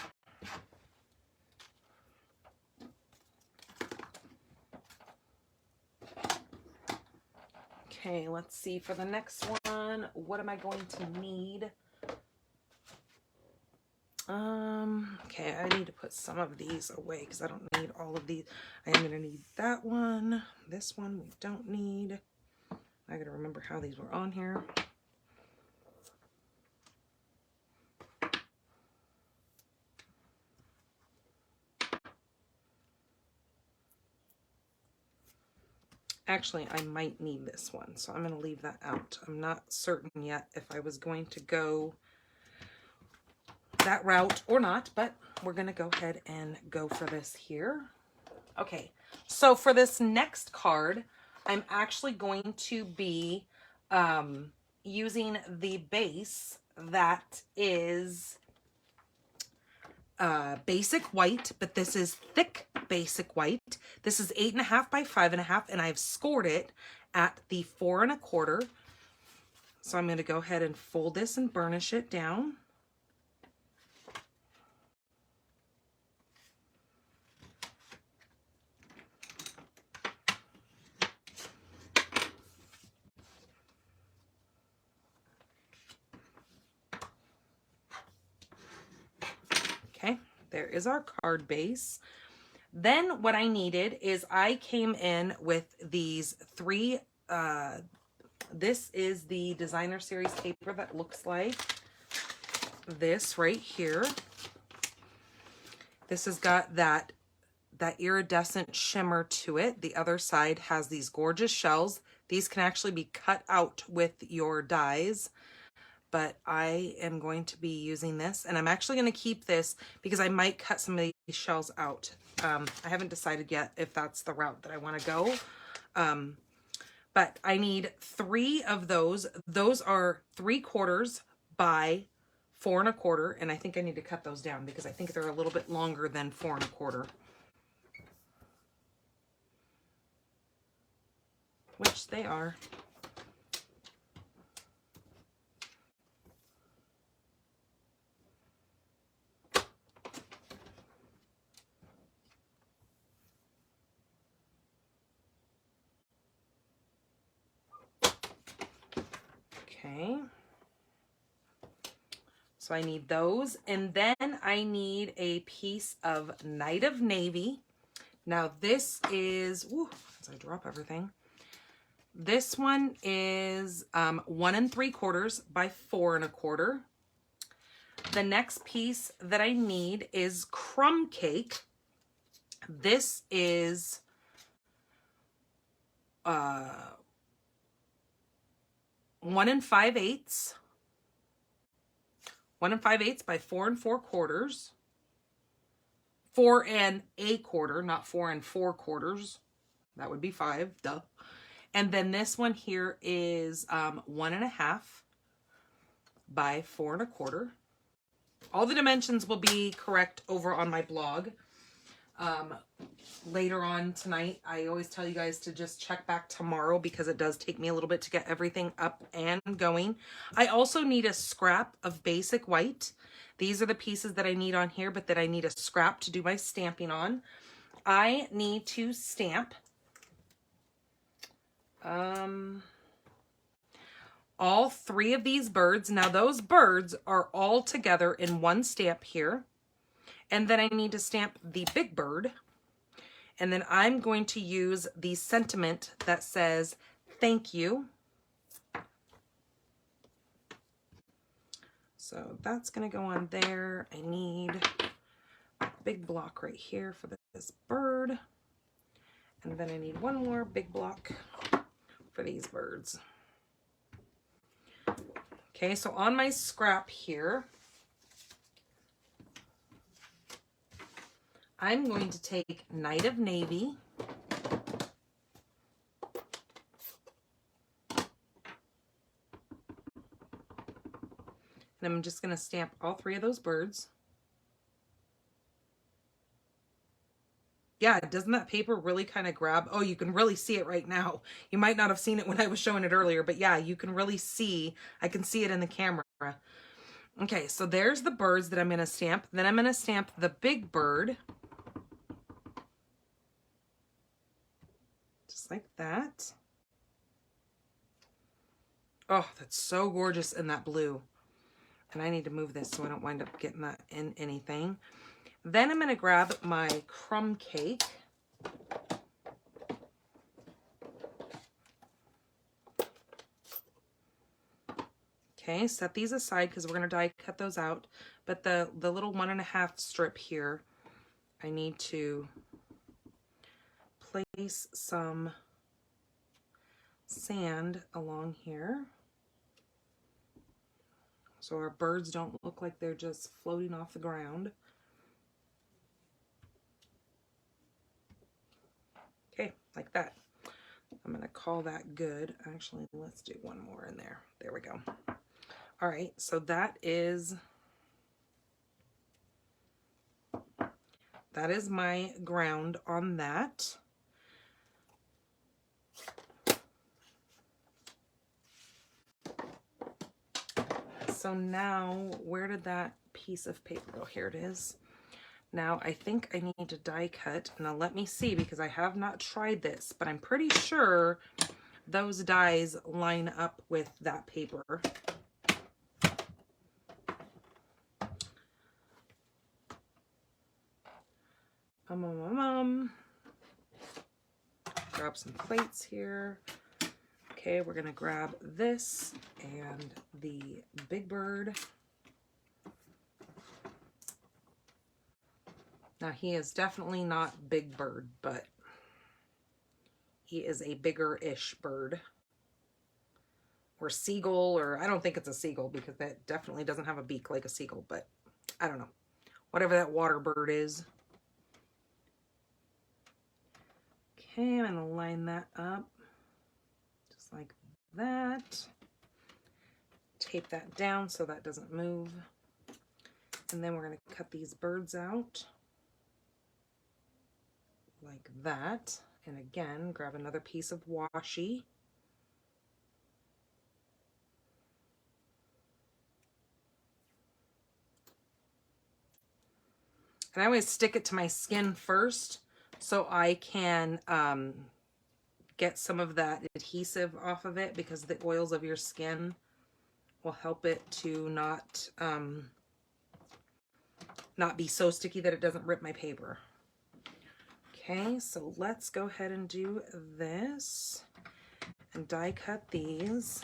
Okay, let's see for the next one. What am I going to need? Okay, I need to put some of these away because I don't need all of these. I am going to need that one. This one we don't need. I got to remember how these were on here. Actually, I might need this one, so I'm going to leave that out. I'm not certain yet if I was going to go that route or not, but we're going to go ahead and go for this here. Okay, so for this next card, I'm actually going to be using the base that is basic white, but this is thick basic white. This is 8.5 by 5.5, and I've scored it at the 4 1/4. So I'm going to go ahead and fold this and burnish it down. Okay, there is our card base. Then what I needed is I came in with these 3, this is the designer series paper that looks like this right here. This has got that iridescent shimmer to it. The other side has these gorgeous shells. These can actually be cut out with your dies, but I am going to be using this, and I'm actually going to keep this because I might cut some of these shells out. I haven't decided yet if that's the route that I want to go. But I need 3 of those. Those are 3/4 by 4 1/4, and I think I need to cut those down because I think they're a little bit longer than 4 1/4. Which they are. Okay. So I need those, and then I need a piece of Night of Navy. Now this is, ooh, as I drop everything. This one is 1 3/4 by 4 1/4. The next piece that I need is Crumb Cake. This is 1 5/8. 1 5/8 by 4 4/4. 4 1/4, not 4 4/4. That would be 5, duh. And then this one here is 1 1/2 by 4 1/4. All the dimensions will be correct over on my blog. Later on tonight, I always tell you guys to just check back tomorrow because it does take me a little bit to get everything up and going. I also need a scrap of basic white. These are the pieces that I need on here, but that I need a scrap to do my stamping on. I need to stamp all 3 of these birds. Now those birds are all together in one stamp here. And then I need to stamp the big bird. And then I'm going to use the sentiment that says, thank you. So that's going to go on there. I need a big block right here for this bird. And then I need one more big block for these birds. Okay, so on my scrap here, I'm going to take Night of Navy, And I'm just going to stamp all 3 of those birds. Yeah, doesn't that paper really kind of grab? Oh, you can really see it right now. You might not have seen it when I was showing it earlier, but yeah, you can really see, I can see it in the camera. Okay, so there's the birds that I'm going to stamp. Then I'm going to stamp the big bird. Just like that. Oh, that's so gorgeous in that blue. And I need to move this so I don't wind up getting that in anything. Then I'm going to grab my crumb cake. Okay, set these aside because we're going to die cut those out. But the little 1.5 strip here, I need to place some sand along here so our birds don't look like they're just floating off the ground. Okay, like that. I'm going to call that good. Actually, let's do one more in there. There we go. All right, so that is my ground on that. So now, where did that piece of paper go? Here it is. Now, I think I need to die cut. Now, let me see, because I have not tried this, but I'm pretty sure those dies line up with that paper. Grab some plates here. Okay, we're gonna grab this and the big bird. Now he is definitely not Big Bird, but he is a bigger-ish bird. Or seagull, or I don't think it's a seagull because that definitely doesn't have a beak like a seagull, but I don't know. Whatever that water bird is. Okay, I'm gonna line that up just like that. Tape that down so that doesn't move. And then we're gonna cut these birds out like that. And again, grab another piece of washi. And I always stick it to my skin first so I can get some of that adhesive off of it, because the oils of your skin will help it to not be so sticky that it doesn't rip my paper. Okay, so let's go ahead and do this and die cut these.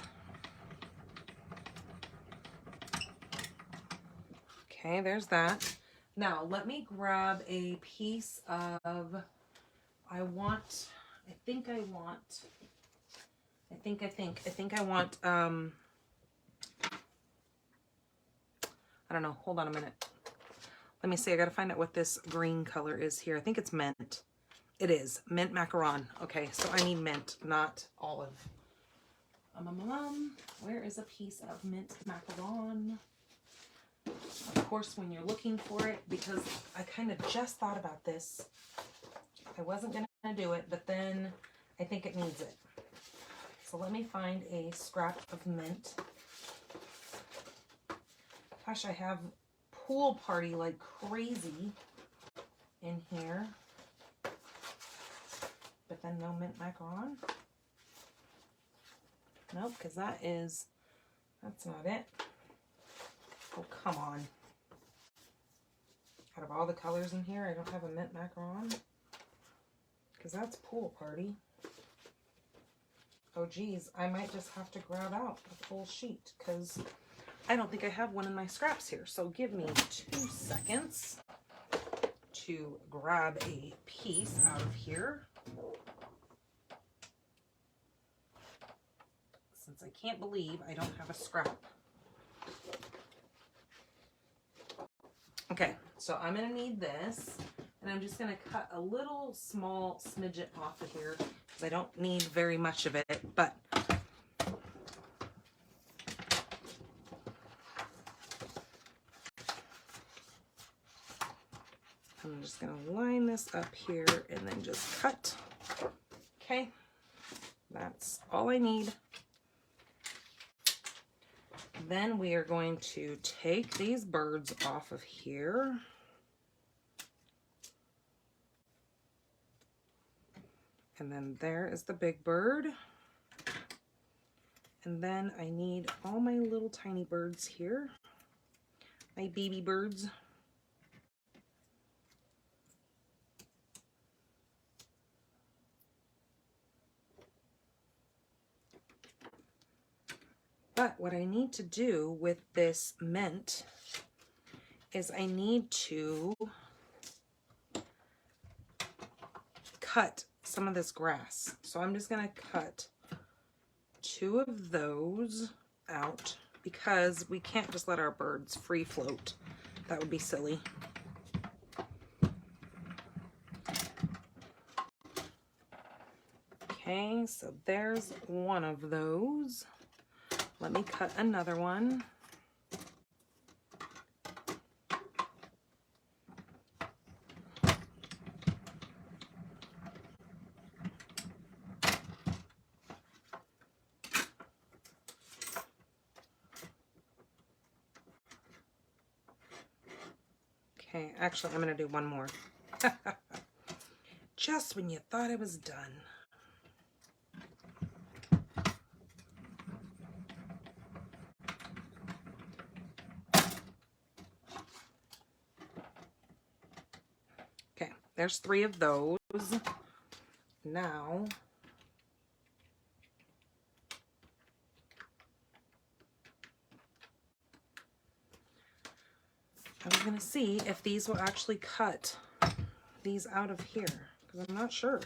Okay, there's that. Now let me grab a piece of, I think I want, I don't know, hold on a minute. Let me see, I gotta find out what this green color is here. I think it's mint. It is, mint macaron. Okay, so I need mint, not olive. Where is a piece of mint macaron? Of course, when you're looking for it, because I kind of just thought about this. I wasn't gonna do it, but then I think it needs it. So let me find a scrap of mint. Gosh, I have pool party like crazy in here. But then no mint macaron. Nope, because that's not it. Oh, come on. Out of all the colors in here, I don't have a mint macaron. Because that's pool party. Oh, geez, I might just have to grab out a full sheet, because I don't think I have one in my scraps here. So give me 2 seconds to grab a piece out of here. Since I can't believe I don't have a scrap. Okay, so I'm going to need this, and I'm just going to cut a little small smidget off of here because I don't need very much of it, but gonna line this up here and then just cut. Okay, that's all I need. Then we are going to take these birds off of here. And then there is the big bird. And then I need all my little tiny birds here, my baby birds. But what I need to do with this mint is I need to cut some of this grass. So I'm just going to cut 2 of those out because we can't just let our birds free float. That would be silly. Okay, so there's one of those. Let me cut another one. Okay, actually, I'm going to do one more. Just when you thought it was done. Okay, there's 3 of those. Now, I'm going to see if these will actually cut these out of here, because I'm not sure.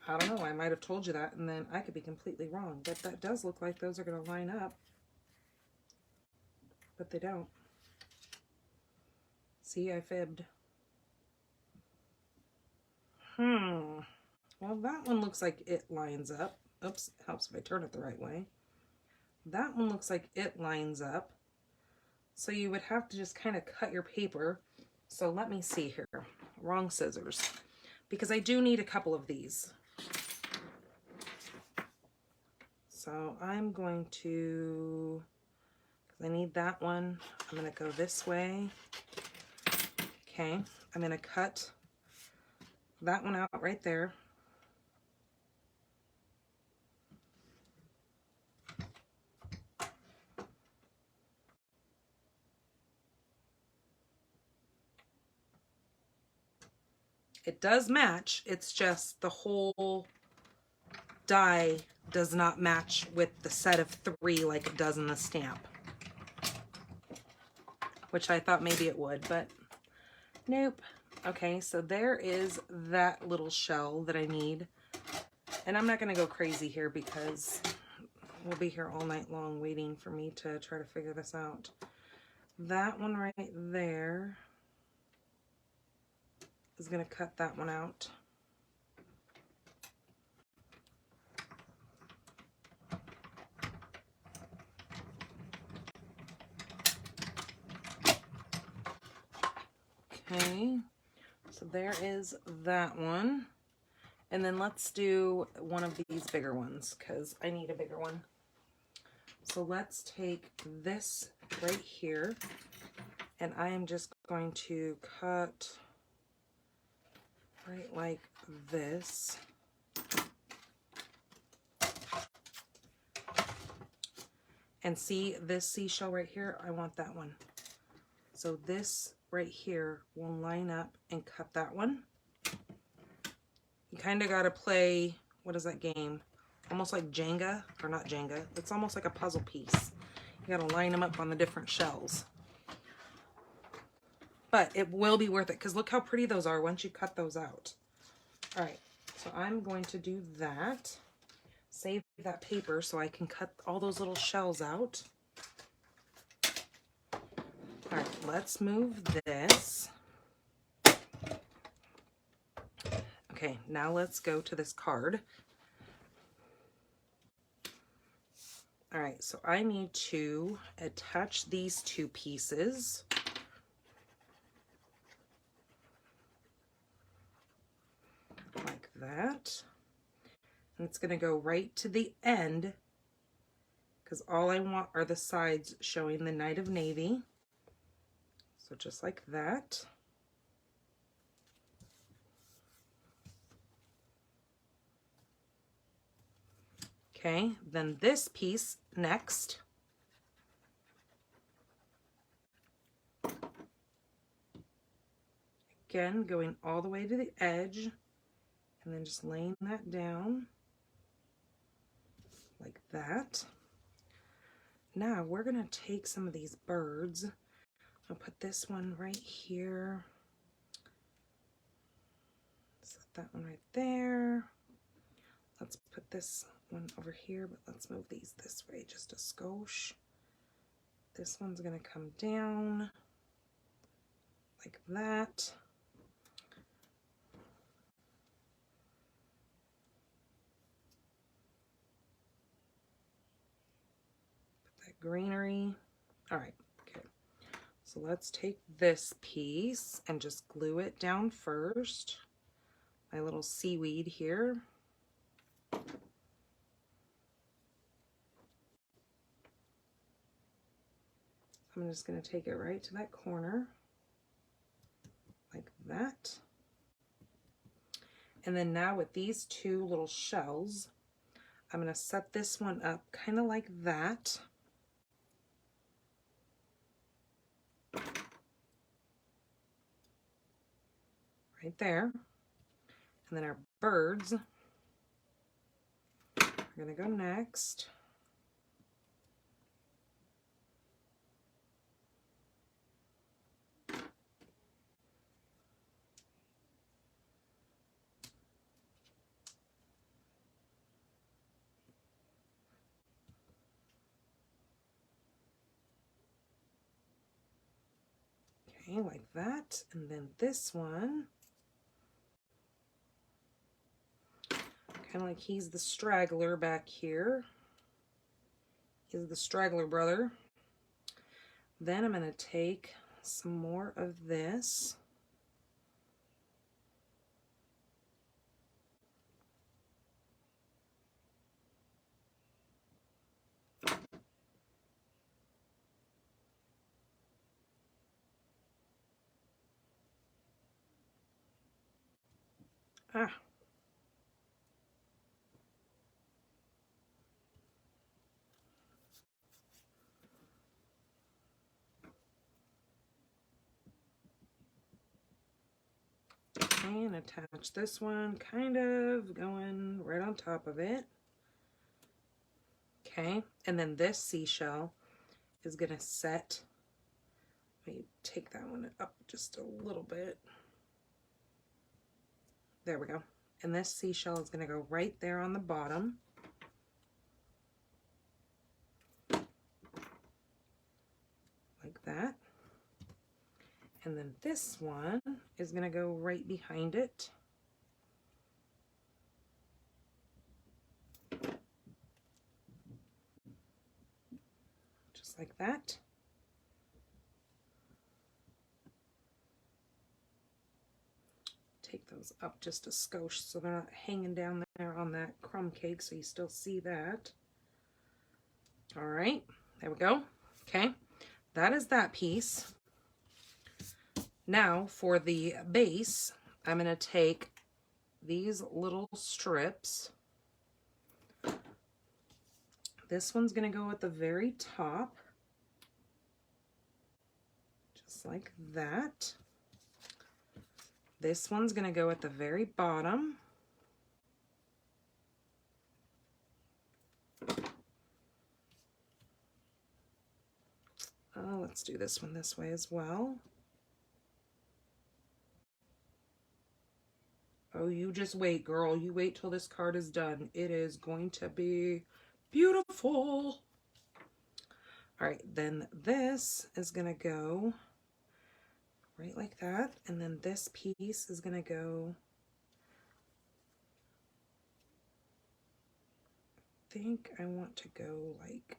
I don't know, I might have told you that, and then I could be completely wrong, but that does look like those are going to line up, but they don't. See, I fibbed. Well, that one looks like it lines up. Oops, it helps if I turn it the right way. That one looks like it lines up. So you would have to just kind of cut your paper. So let me see here. Wrong scissors. Because I do need a couple of these. So I'm going to, because I need that one, I'm going to go this way. Okay, I'm going to cut that one out right there. It does match, it's just the whole die does not match with the set of 3 like it does in the stamp. Which I thought maybe it would, but nope. Okay, so there is that little shell that I need. And I'm not going to go crazy here because we'll be here all night long waiting for me to try to figure this out. That one right there is going to cut that one out. Okay, so there is that one. And then let's do one of these bigger ones because I need a bigger one. So let's take this right here and I am just going to cut right like this. And see this seashell right here? I want that one. So this right here will line up and cut that one. You kind of got to play, what is that game? Almost like Jenga, or not Jenga. It's almost like a puzzle piece. You got to line them up on the different shells. But it will be worth it because look how pretty those are once you cut those out. All right, so I'm going to do that. Save that paper so I can cut all those little shells out. All right, let's move this. Okay, now let's go to this card. All right, so I need to attach these 2 pieces. that. And it's going to go right to the end because all I want are the sides showing the Night of Navy. So just like that. Okay, then this piece next. Again, going all the way to the edge and then just laying that down like that. Now we're going to take some of these birds. I'll put this one right here. Set that one right there. Let's put this one over here, but let's move these this way just a skosh. This one's going to come down like that. Put that greenery. All right, okay. So let's take this piece and just glue it down first. My little seaweed here. I'm just going to take it right to that corner like that. And then now with these two little shells, I'm going to set this one up kind of like that. Right there. And then our birds are going to go next. Okay, like that. And then this one, kind of like he's the straggler back here. He's the straggler brother. Then I'm going to take some more of this. Ah. And attach this one, kind of going right on top of it. Okay, and then this seashell is going to set, let me take that one up just a little bit. There we go. And this seashell is going to go right there on the bottom. Like that. And then this one is going to go right behind it. Just like that. Take those up just a skosh so they're not hanging down there on that crumb cake, so you still see that. All right, there we go. Okay, that is that piece. Now for the base, I'm going to take these little strips. This one's going to go at the very top, just like that. This one's going to go at the very bottom. Let's do this one this way as well. Oh, you just wait, girl. You wait till this card is done. It is going to be beautiful. All right, then this is going to go right like that. And then this piece is going to go, I think I want to go like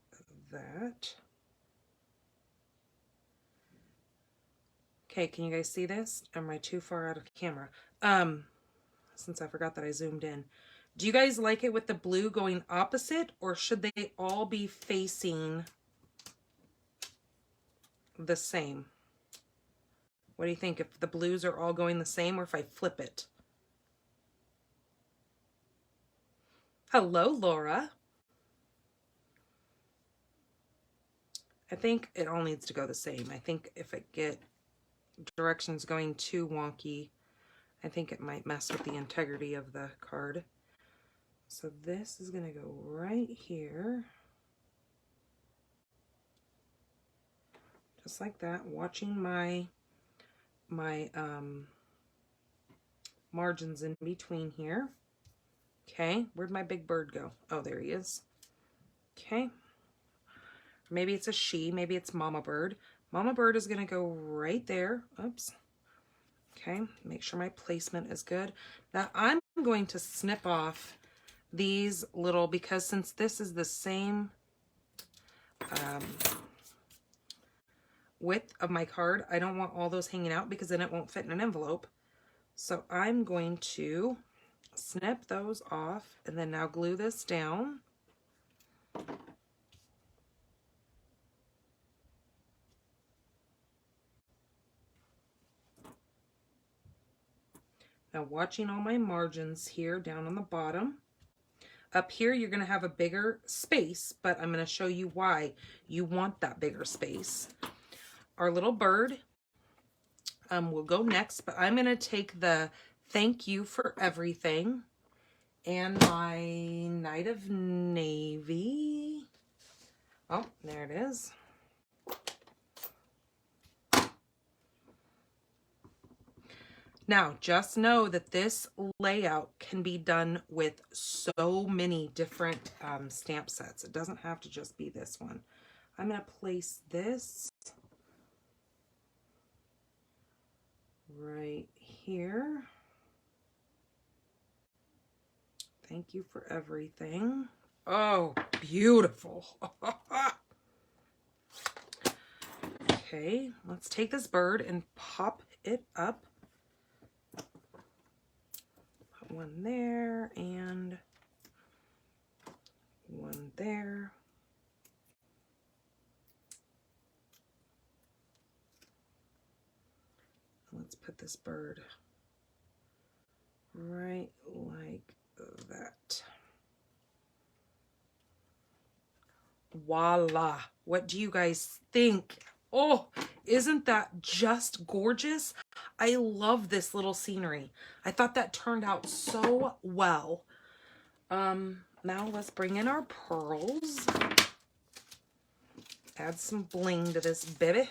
that. Okay, can you guys see this? Am I too far out of camera? since I forgot that I zoomed in. Do you guys like it with the blue going opposite, or should they all be facing the same? What do you think, if the blues are all going the same or if I flip it? Hello, Laura. I think it all needs to go the same. I think if it get directions going too wonky, I think it might mess with the integrity of the card. So this is going to go right here. Just like that, watching my margins in between here. Okay, where'd my big bird go? Oh, there he is. Okay. Maybe it's a she, maybe it's mama bird. Mama bird is going to go right there. Oops. Okay, make sure my placement is good. Now I'm going to snip off these little, because since this is the same width of my card, I don't want all those hanging out because then it won't fit in an envelope. So I'm going to snip those off and then now glue this down. Now watching all my margins here down on the bottom. Up here you're going to have a bigger space, but I'm going to show you why you want that bigger space. Our little bird will go next, but I'm going to take the thank you for everything and my Knight of Navy. Oh, there it is. Now, just know that this layout can be done with so many different stamp sets. It doesn't have to just be this one. I'm going to place this right here. Thank you for everything. Oh, beautiful. Okay, let's take this bird and pop it up. Put one there and one there. Let's put this bird right like that. Voila! What do you guys think? Oh, isn't that just gorgeous? I love this little scenery. I thought that turned out so well. Now let's bring in our pearls. Add some bling to this baby.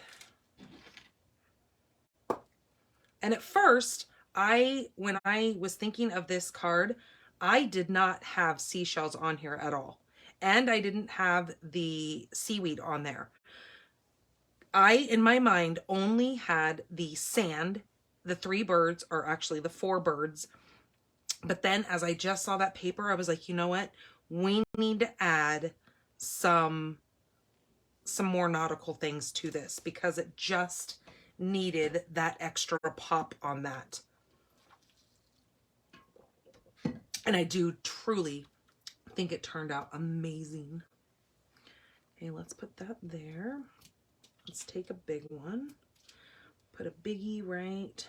And at first, when I was thinking of this card, I did not have seashells on here at all. And I didn't have the seaweed on there. I, in my mind, only had the sand, the 3 birds, or actually the 4 birds. But then as I just saw that paper, I was like, you know what? We need to add some more nautical things to this because it just needed that extra pop on that. And I do truly think it turned out amazing. Okay, let's put that there. Let's take a big one. Put a biggie right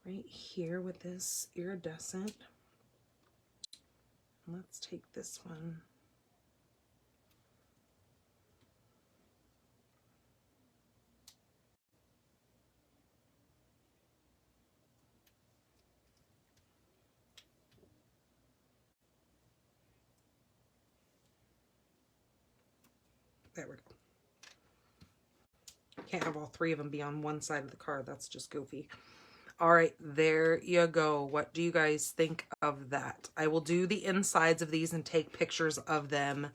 here with this iridescent. Let's take this one. There we go. Can't have all 3 of them be on one side of the card. That's just goofy. All right, there you go. What do you guys think of that? I will do the insides of these and take pictures of them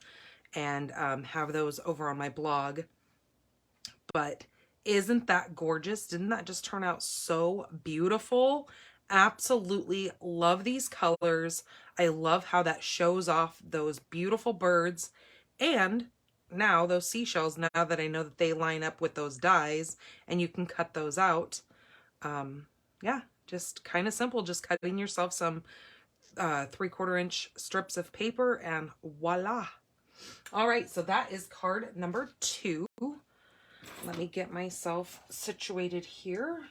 and have those over on my blog. But isn't that gorgeous? Didn't that just turn out so beautiful? Absolutely love these colors. I love how that shows off those beautiful birds and now those seashells, now that I know that they line up with those dies and you can cut those out. Yeah, Just kind of simple, just cutting yourself some 3/4 inch strips of paper and voila. All right, so that is card number 2. Let me get myself situated here.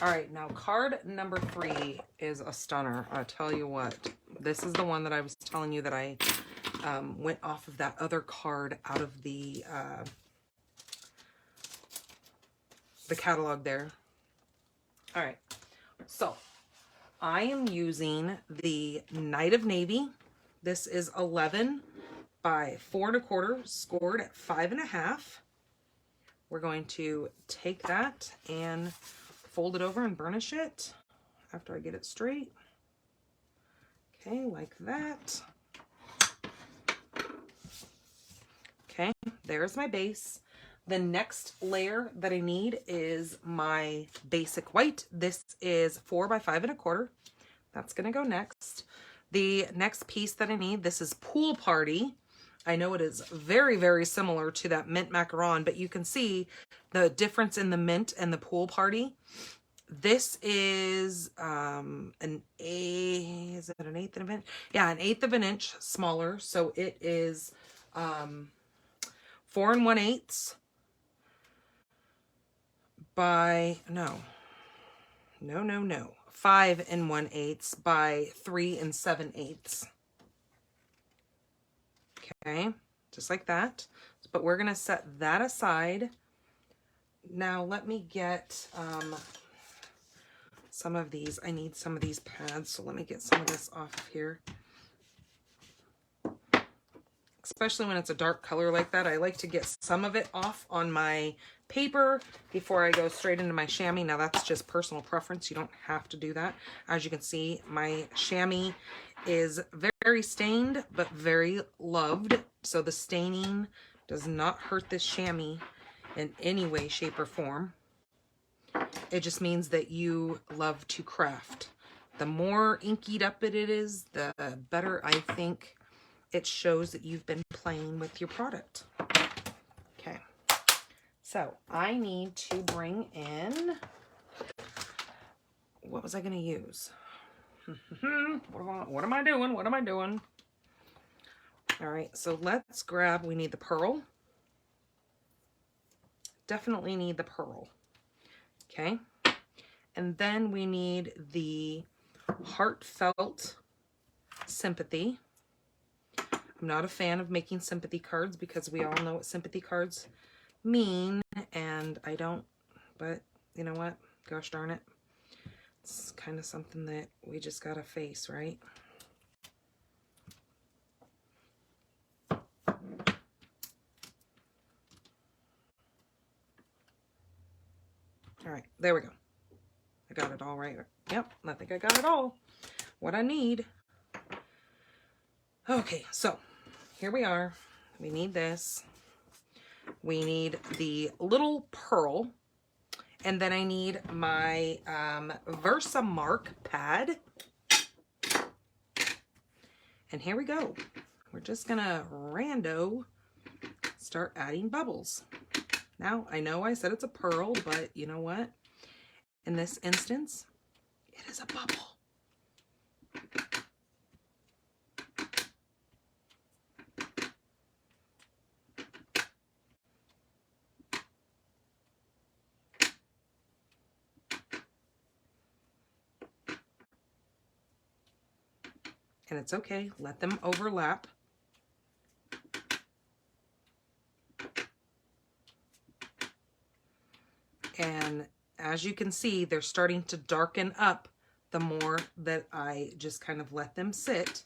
All right, now card number 3 is a stunner. I tell you what, this is the one that I was telling you that I went off of that other card out of the catalog there. All right, so I am using the Night of Navy. This is 11 by 4 1/4, scored at 5.5. We're going to take that and fold it over and burnish it after I get it straight. Okay, like that. Okay, there's my base. The next layer that I need is my basic white. This is 4 by 5 1/4. That's gonna go next. The next piece that I need, this is Pool Party. I know it is very, very similar to that mint macaron, but you can see the difference in the mint and the Pool Party. This is is it an 1/8 of an inch? Yeah, an 1/8 of an inch smaller. So it is 4 1/8 by, no, 5 1/8 by 3 7/8. Okay, just like that. But we're gonna set that aside. Now let me get some of these. I need some of these pads, so let me get some of this off of here. Especially when it's a dark color like that, I like to get some of it off on my paper before I go straight into my chamois. Now that's just personal preference. You don't have to do that. As you can see, my chamois is very stained, but very loved. So the staining does not hurt this chamois in any way, shape, or form. It just means that you love to craft. The more inkied up it is, the better I think it shows that you've been playing with your product. Okay, so I need to bring in, what was I going to use? What am I doing? All right, so let's grab, we need the pearl. Definitely need the pearl. Okay, and then we need the Heartfelt Sympathy. I'm not a fan of making sympathy cards because we all know what sympathy cards mean, and I don't, but you know what? Gosh darn it. It's kind of something that we just gotta face, right? All right, there we go. I got it all right. Yep, I think I got it all. What I need. Okay, so here we are. We need this. We need the little pearl. And then I need my Versamark pad. And here we go. We're just gonna rando start adding bubbles. Now, I know I said it's a pearl, but you know what? In this instance, it is a bubble. And it's okay, let them overlap. And as you can see, they're starting to darken up the more that I just kind of let them sit.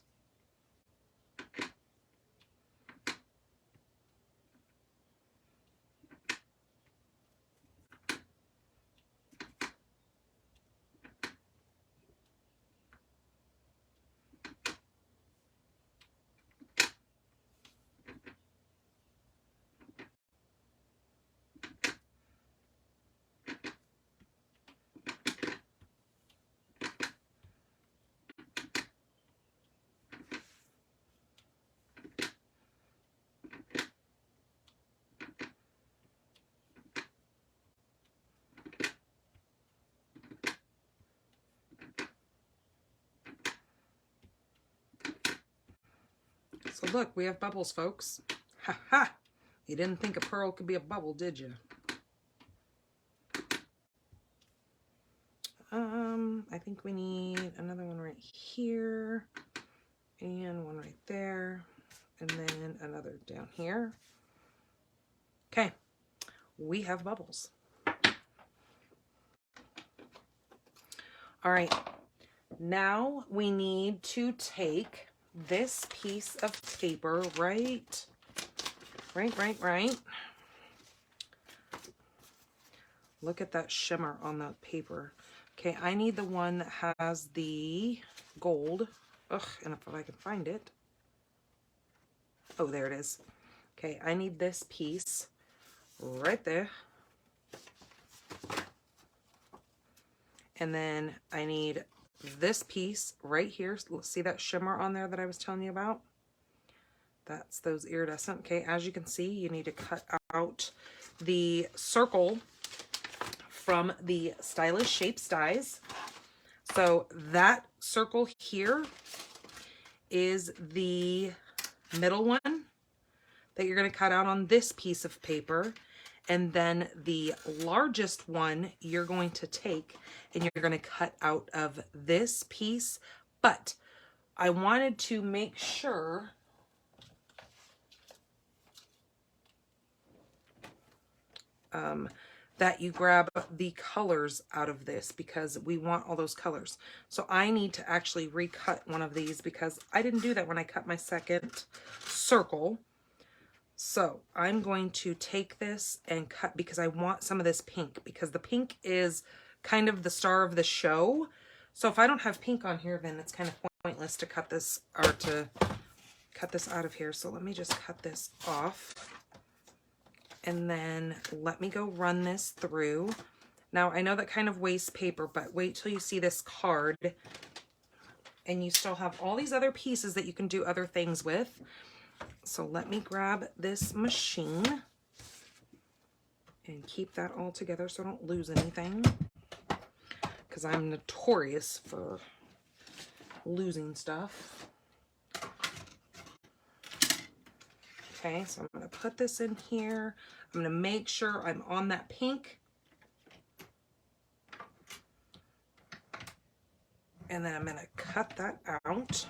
So look, we have bubbles, folks. Ha ha! You didn't think a pearl could be a bubble, did you? I think we need another one right here, and one right there, and then another down here. Okay, we have bubbles. All right, now we need to take this piece of paper right. Look at that shimmer on that paper. Okay, I need the one that has the gold. Ugh, and if I can find it. Oh, there it is. Okay, I need this piece right there. And then I need this piece right here. See that shimmer on there that I was telling you about? That's those iridescent. Okay, as you can see, you need to cut out the circle from the Stylish Shapes dies. So that circle here is the middle one that you're going to cut out on this piece of paper. And then the largest one you're going to take and you're going to cut out of this piece. But I wanted to make sure that you grab the colors out of this, because we want all those colors. So I need to actually recut one of these because I didn't do that when I cut my second circle. So I'm going to take this and cut, because I want some of this pink, because the pink is kind of the star of the show. So if I don't have pink on here, then it's kind of pointless to cut this, or to cut this out of here. So let me just cut this off. And then let me go run this through. Now, I know that kind of wastes paper, but wait till you see this card. And you still have all these other pieces that you can do other things with. So let me grab this machine and keep that all together so I don't lose anything, because I'm notorious for losing stuff. Okay, so I'm going to put this in here. I'm going to make sure I'm on that pink. And then I'm going to cut that out.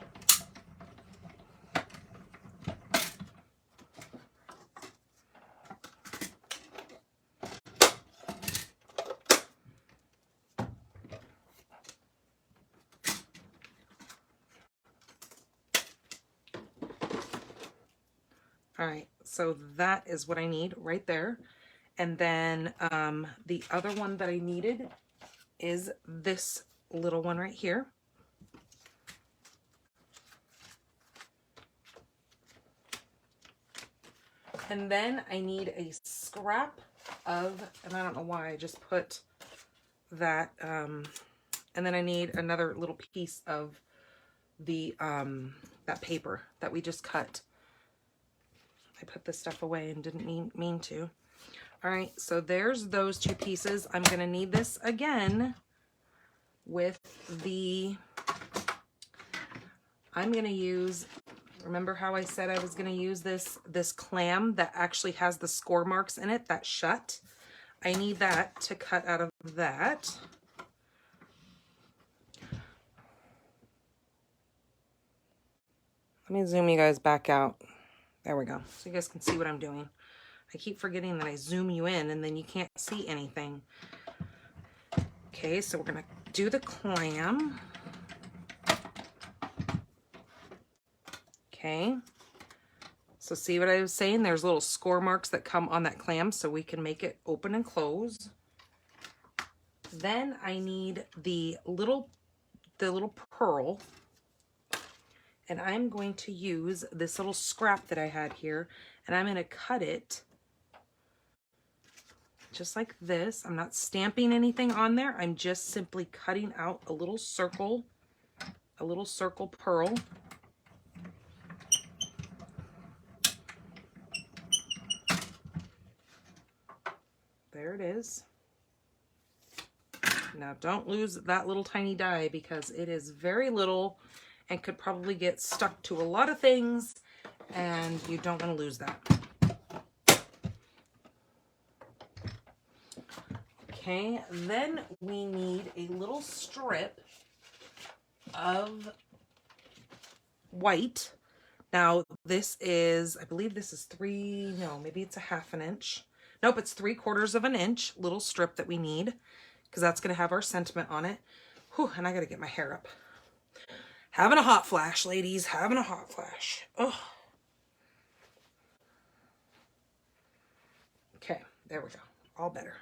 All right, so that is what I need right there. And then the other one that I needed is this little one right here. And then I need a scrap of, and I don't know why I just put that, and then I need another little piece of the, that paper that we just cut. I put this stuff away and didn't mean to. All right, so there's those two pieces. I'm gonna need this again with the, I'm gonna use, remember how I said I was gonna use this clam that actually has the score marks in it, that shut? I need that to cut out of that. Let me zoom you guys back out. There we go. So you guys can see what I'm doing. I keep forgetting that I zoom you in and then you can't see anything. Okay, so we're gonna do the clam. Okay. So see what I was saying? There's little score marks that come on that clam so we can make it open and close. Then I need the little pearl. And I'm going to use this little scrap that I had here, and I'm going to cut it just like this. I'm not stamping anything on there. I'm just simply cutting out a little circle pearl. There it is. Now don't lose that little tiny die because it is very little and could probably get stuck to a lot of things and you don't want to lose that. Okay, then we need a little strip of white. Now this is, I believe this is maybe it's a half an inch. Nope, it's 3/4 of an inch little strip that we need, because that's going to have our sentiment on it. Whew, and I got to get my hair up. Having a hot flash, ladies, having a hot flash. Oh. Okay, there we go. All better.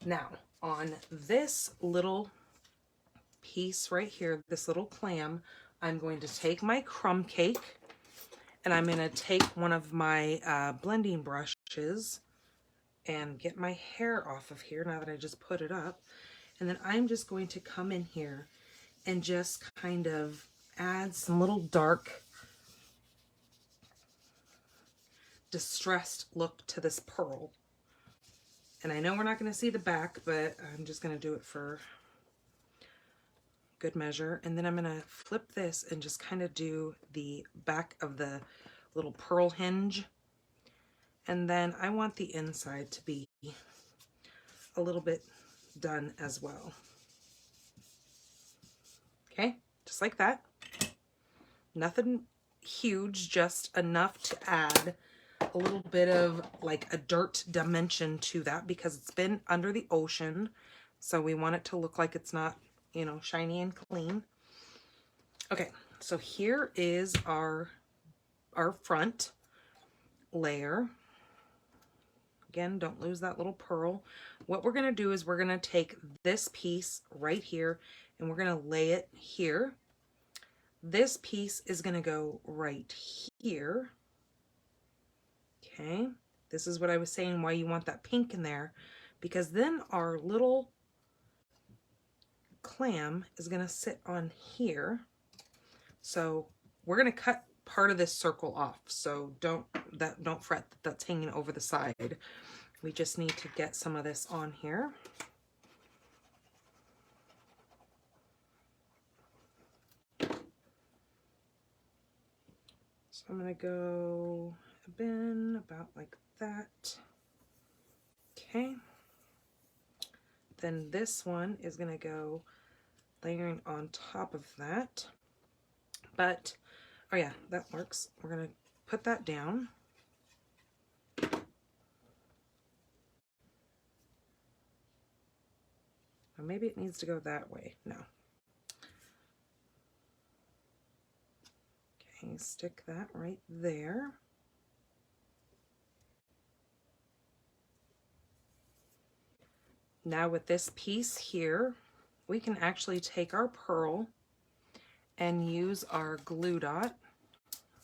Now, on this little piece right here, this little clam, I'm going to take my crumb cake and I'm going to take one of my blending brushes and get my hair off of here now that I just put it up. And then I'm just going to come in here and just kind of add some little dark, distressed look to this pearl. And I know we're not going to see the back, but I'm just going to do it for good measure. And then I'm going to flip this and just kind of do the back of the little pearl hinge. And then I want the inside to be a little bit done as well. Okay, just like that. Nothing huge, just enough to add a little bit of like a dirt dimension to that, because it's been under the ocean. So we want it to look like it's not, you know, shiny and clean. Okay, so here is our front layer. Again, don't lose that little pearl. What we're going to do is we're going to take this piece right here and we're going to lay it here. This piece is going to go right here. Okay, this is what I was saying, why you want that pink in there, because then our little clam is going to sit on here. So we're going to cut part of this circle off, so don't fret that that's hanging over the side. We just need to get some of this on here. So I'm going to go a bin about like that. Okay. Then this one is going to go layering on top of that. But, oh yeah, that works. We're going to put that down. Or maybe it needs to go that way. No. Okay, stick that right there. Now with this piece here, we can actually take our pearl and use our glue dot.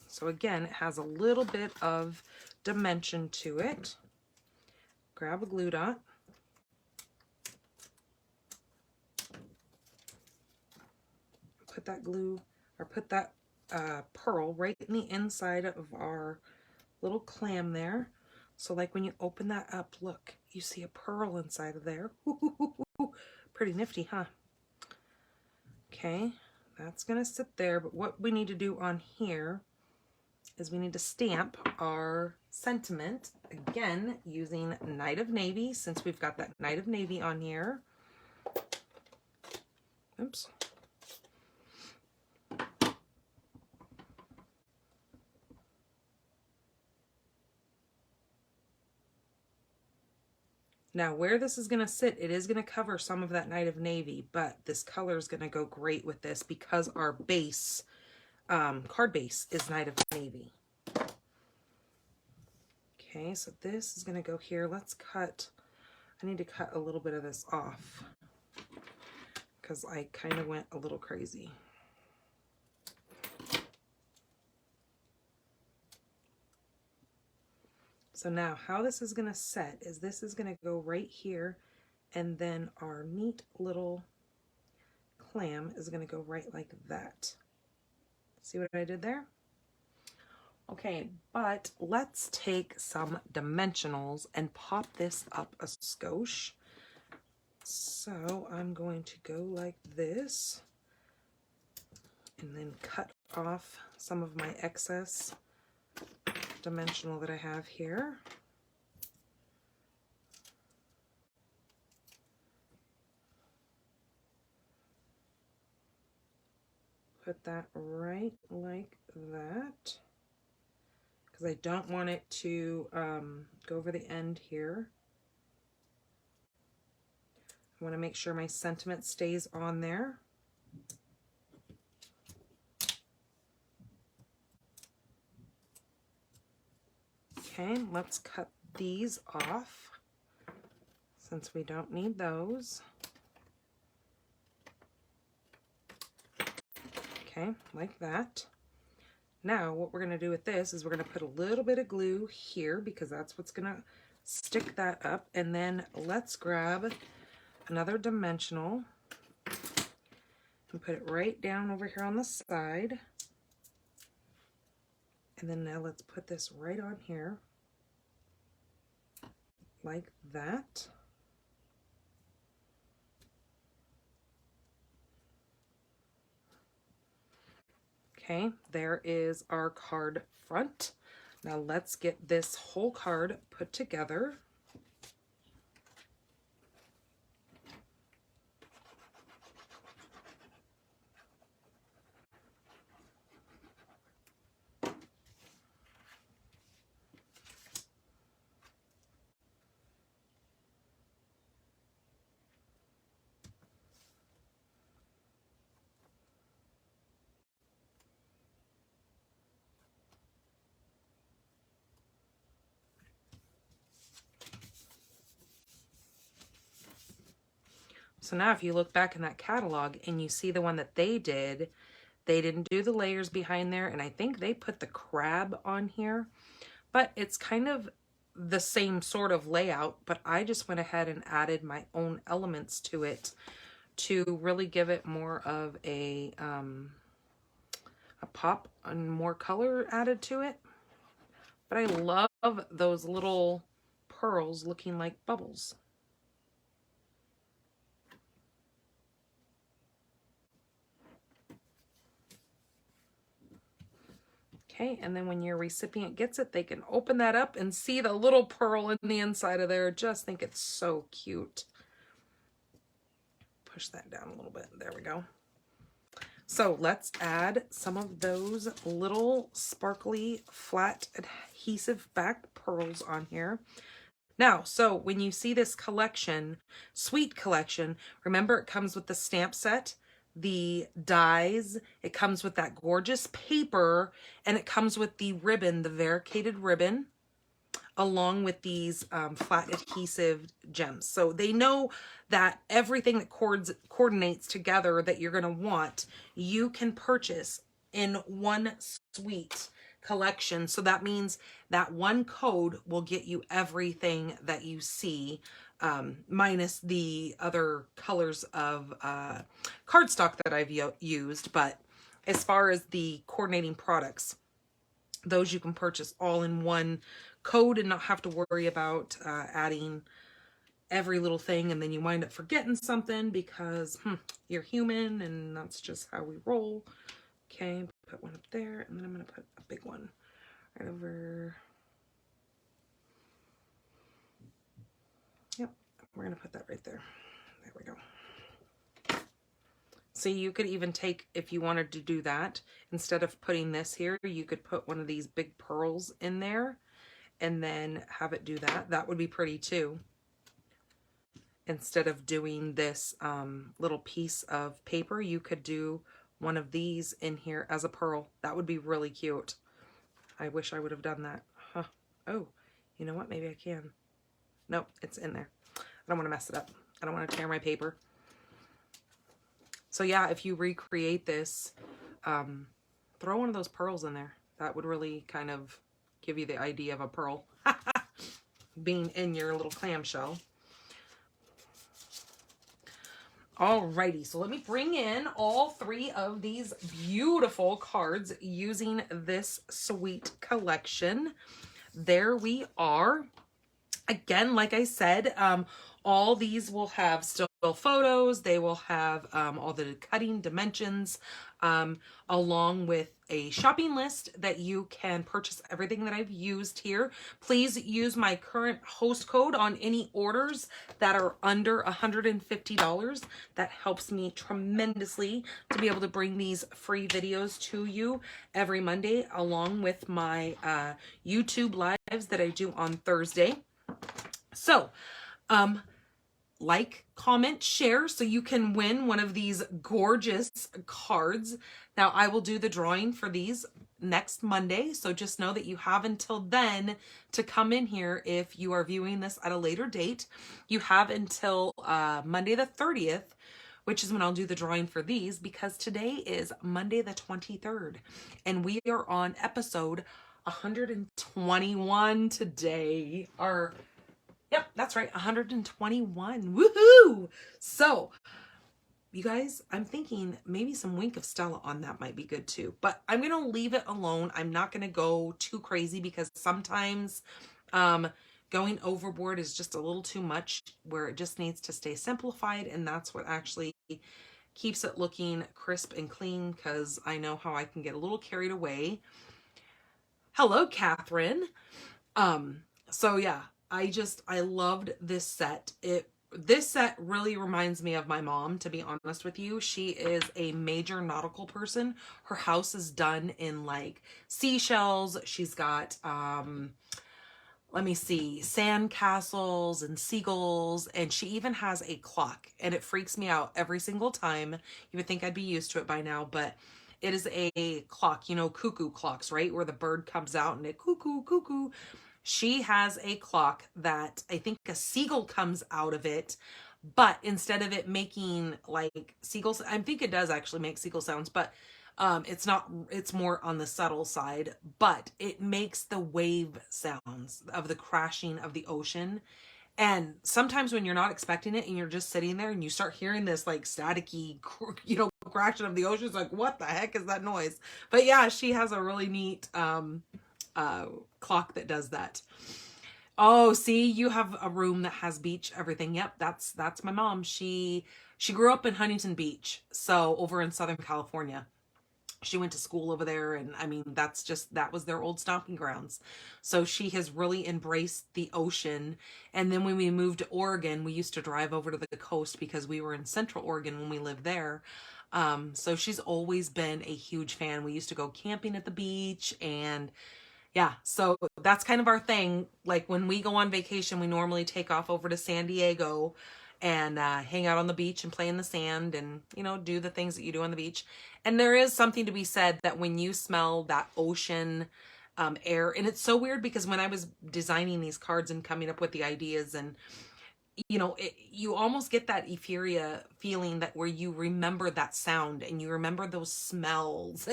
So again, it has a little bit of dimension to it. Grab a glue dot. Put that glue, or put that pearl right in the inside of our little clam there. So like when you open that up, look, you see a pearl inside of there. Pretty nifty, huh? Okay, that's gonna sit there, but what we need to do on here is we need to stamp our sentiment, again, using Night of Navy, since we've got that Night of Navy on here. Oops. Now where this is going to sit, it is going to cover some of that Night of Navy, but this color is going to go great with this because our base, card base, is Night of Navy. Okay, so this is going to go here. Let's cut, I need to cut a little bit of this off because I kind of went a little crazy. So now how this is going to set is this is going to go right here, and then our neat little clam is going to go right like that. See what I did there? Okay, but let's take some dimensionals and pop this up a skosh. So I'm going to go like this. and then cut off some of my excess dimensional that I have here. Put that right like that, because I don't want it to go over the end here. I want to make sure my sentiment stays on there. Okay, let's cut these off since we don't need those. Okay, like that. Now what we're going to do with this is we're going to put a little bit of glue here because that's what's going to stick that up. And then let's grab another dimensional and put it right down over here on the side. And then now let's put this right on here like that. Okay, there is our card front. Now let's get this whole card put together. So now if you look back in that catalog and you see the one that they didn't do the layers behind there, and I think they put the crab on here, but it's kind of the same sort of layout, but I just went ahead and added my own elements to it to really give it more of a pop and more color added to it. But I love those little pearls looking like bubbles. Okay, and then when your recipient gets it, they can open that up and see the little pearl in the inside of there. Just think it's so cute. Push that down a little bit. There we go. So let's add some of those little sparkly flat adhesive back pearls on here. Now, so when you see this collection, Sweet Collection, remember it comes with the stamp set, the dies, it comes with that gorgeous paper, and it comes with the ribbon, the variegated ribbon, along with these flat adhesive gems. So they know that everything that coordinates together that you're going to want, you can purchase in one Sweet Collection. So that means that one code will get you everything that you see, minus the other colors of cardstock that I've used. But as far as the coordinating products, those you can purchase all in one code and not have to worry about adding every little thing, and then you wind up forgetting something because you're human and that's just how we roll. Okay, put one up there, and then I'm going to put a big one right over. Yep, we're going to put that right there. There we go. So you could even take, if you wanted to do that, instead of putting this here, you could put one of these big pearls in there and then have it do that. That would be pretty too. Instead of doing this little piece of paper, you could do one of these in here as a pearl. That would be really cute. I wish I would have done that. Huh. Oh, you know what? Maybe I can. Nope, it's in there. I don't want to mess it up. I don't want to tear my paper. So yeah, if you recreate this, throw one of those pearls in there. That would really kind of give you the idea of a pearl being in your little clamshell. Alrighty, so let me bring in all three of these beautiful cards using this Sweet Collection. There we are. Again, like I said, all these will have still photos. They will have all the cutting dimensions, along with a shopping list that you can purchase everything that I've used here. Please use my current host code on any orders that are under $150. That helps me tremendously to be able to bring these free videos to you every Monday, along with my YouTube lives that I do on Thursday. So, like, comment, share so you can win one of these gorgeous cards. Now, I will do the drawing for these next Monday, so just know that you have until then to come in here. If you are viewing this at a later date, you have until Monday the 30th, which is when I'll do the drawing for these, because today is Monday the 23rd, and we are on episode 121 today. Yep, that's right, 121. Woohoo! So, you guys, I'm thinking maybe some Wink of Stella on that might be good too. But I'm going to leave it alone. I'm not going to go too crazy because sometimes going overboard is just a little too much, where it just needs to stay simplified. And that's what actually keeps it looking crisp and clean, because I know how I can get a little carried away. Hello, Catherine. So yeah. I loved this set. This set really reminds me of my mom, to be honest with you. She is a major nautical person. Her house is done in like seashells. She's got, let me see, sand castles and seagulls, and she even has a clock, and it freaks me out every single time. You would think I'd be used to it by now, but it is a clock, you know, cuckoo clocks, right? Where the bird comes out and it cuckoo, cuckoo. She has a clock that I think a seagull comes out of it, but instead of it making like seagulls, I think it does actually make seagull sounds, but it's not, it's more on the subtle side, but it makes the wave sounds of the crashing of the ocean. And sometimes when you're not expecting it and you're just sitting there and you start hearing this like staticky, you know, crashing of the ocean, it's like, what the heck is that noise? But yeah, she has a really neat clock that does that. Oh, see, you have a room that has beach everything. Yep, that's my mom. She grew up in Huntington Beach, so over in Southern California. She went to school over there, and I mean, that was their old stomping grounds. So she has really embraced the ocean. And then when we moved to Oregon, we used to drive over to the coast because we were in Central Oregon when we lived there. So she's always been a huge fan. We used to go camping at the beach, and yeah, so that's kind of our thing. Like when we go on vacation, we normally take off over to San Diego and hang out on the beach and play in the sand and, you know, do the things that you do on the beach. And there is something to be said that when you smell that ocean air, and it's so weird because when I was designing these cards and coming up with the ideas, and you know, you almost get that euphoria feeling that where you remember that sound and you remember those smells.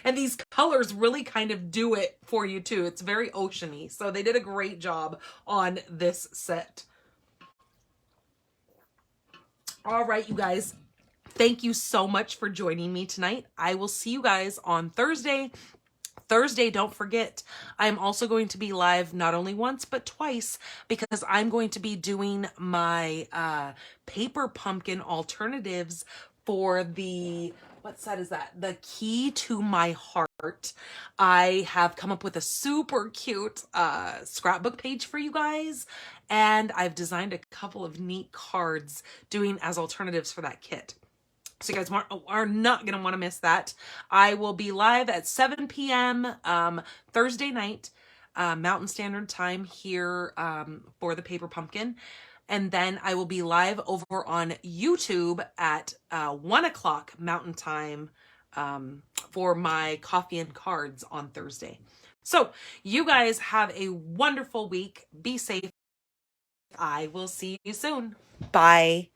And these colors really kind of do it for you too. It's very oceany. So they did a great job on this set. All right, you guys, thank you so much for joining me tonight. I will see you guys on Thursday. Don't forget, I'm also going to be live not only once, but twice, because I'm going to be doing my paper pumpkin alternatives for the, what set is that? The Key to My Heart. I have come up with a super cute scrapbook page for you guys, and I've designed a couple of neat cards doing as alternatives for that kit. So you guys are not going to want to miss that. I will be live at 7 p.m. Thursday night, Mountain Standard Time here for the Paper Pumpkin. And then I will be live over on YouTube at 1 o'clock Mountain Time for my coffee and cards on Thursday. So you guys have a wonderful week. Be safe. I will see you soon. Bye.